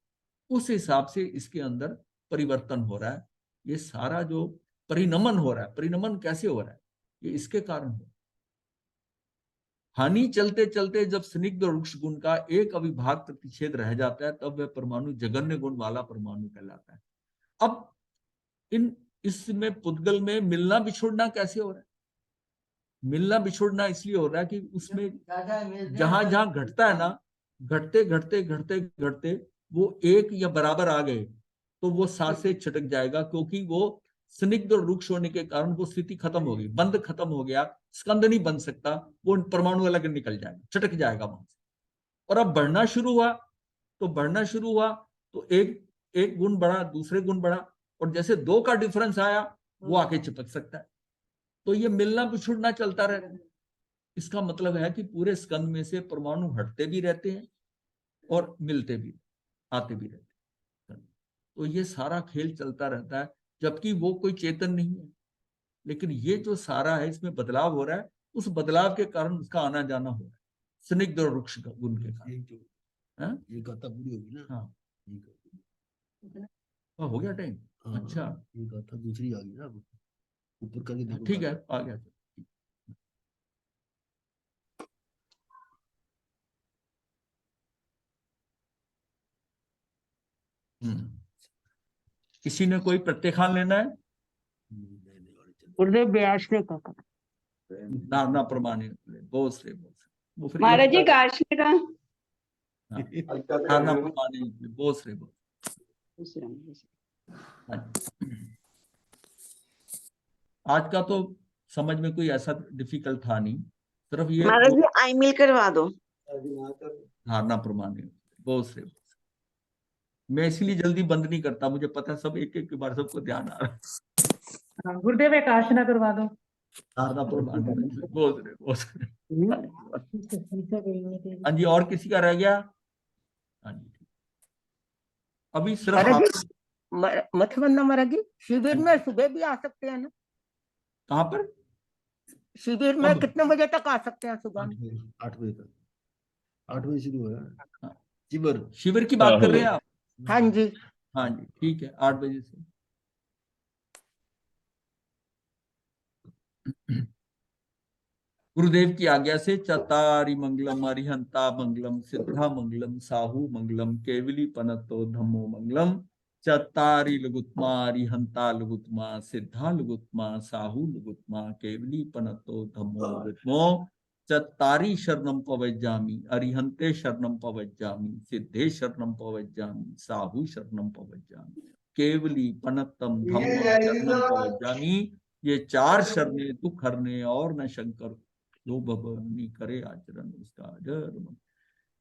उस हिसाब से इसके अंदर परिवर्तन हो रहा है। ये सारा जो परिणमन हो रहा है, परिणमन कैसे हो रहा है? ये इसके कारण हो रहा है। हानि चलते चलते जब स्निग्ध और रुक्ष गुण का एक अविभाग प्रतिच्छेद रह जाता है, तब वह परमाणु जघन्य गुण वाला परमाणु कहलाता है। अब इसमें पुद्गल में मिलना बिछुड़ना कैसे हो रहा है? मिलना बिछुड़ना इसलिए हो रहा है कि उसमें जहां जहां घटता है ना, घटते घटते घटते घटते वो एक या बराबर आ गए तो वो साथ से छटक जाएगा, क्योंकि वो स्निग्ध और रुक्ष होने के कारण वो स्थिति खत्म हो गई, बंध खत्म हो गया, स्कंद नहीं बन सकता, वो परमाणु अलग निकल जाएगा, छटक जाएगा वहां से। और अब बढ़ना शुरू हुआ तो एक गुण बढ़ा, दूसरे गुण बढ़ा, और जैसे 2 का डिफरेंस आया वो आके चिपक सकता है। तो ये मिलना बिछुड़ना चलता रहता है। इसका मतलब है कि पूरे स्कंद में से परमाणु हटते भी रहते हैं और मिलते भी, आते भी रहते हैं। तो ये सारा खेल चलता रहता है, जबकि वो कोई चेतन नहीं है। लेकिन ये जो सारा है, इसमें बदलाव हो रहा है, उस बदलाव के कारण उसका आना जाना हो रहा है, स्निग्ध और रुक्ष गुण के कारण। ये गाथा पूरी होगी ना? हाँ, हो गया टाइम। अच्छा, ये गाथा दूसरी आ गई ना, ऊपर करके देखो। ठीक है, आ गया। किसी ने कोई प्रत्येखान लेना है? गुरुदेव व्यास ने कहा ना प्रमाण बोस रे वो फिर महाराज जी काश ने कहा ना प्रमाण बोस रे बोस। आज का तो समझ में कोई ऐसा डिफिकल्ट था नहीं, सिर्फ ये महाराज जी आई मिल करवा दो। धारणा प्रमाण बोस रे। मैं इसलिए जल्दी बंद नहीं करता, मुझे पता है सब एक एक बार सबको ध्यान आ रहा है। गुरुदेव एक आशना करवा दो। धारणा प्रमाण बोस रे। हाँ जी, और किसी का रह गया? हाँ जी, अभी सिर्फ मथुबंदा महाराज जी, शिविर में सुबह भी आ सकते हैं ना? कहाँ पर शिविर में कितने बजे तक आ सकते हैं? सुबह 8 बजे तक, 8 बजे शुरू हो रहा है शिविर की बात कर रहे हैं आप? हाँ जी, हाँ जी, ठीक है, 8 बजे से। गुरुदेव की आज्ञा से चतारी मंगलम अरिहंता मंगलम सिद्धा मंगलम साहू मंगलम केवली पनतो धम्मो मंगलम चतारी लघुत्मा अरिहंता लघुत्मा सिद्धा लघुत्मा साहू लघुत्मा केवली पनतो धम्मो लघुत्मो चतारी शरणम पवज्जामि अरिहंते शरणम पवज्जामि सिद्धे शरणम पवज्जामि साहू शरणम पवज्जामि केवली पनतम धम्म शरणम पवज्जामि। ये 4 शरणें दुख हरने और न शंकर जो भवनी करे आचरण उसका जर।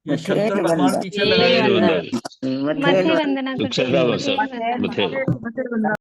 ये शंकर भगवान पीछे लगा मथे वंदना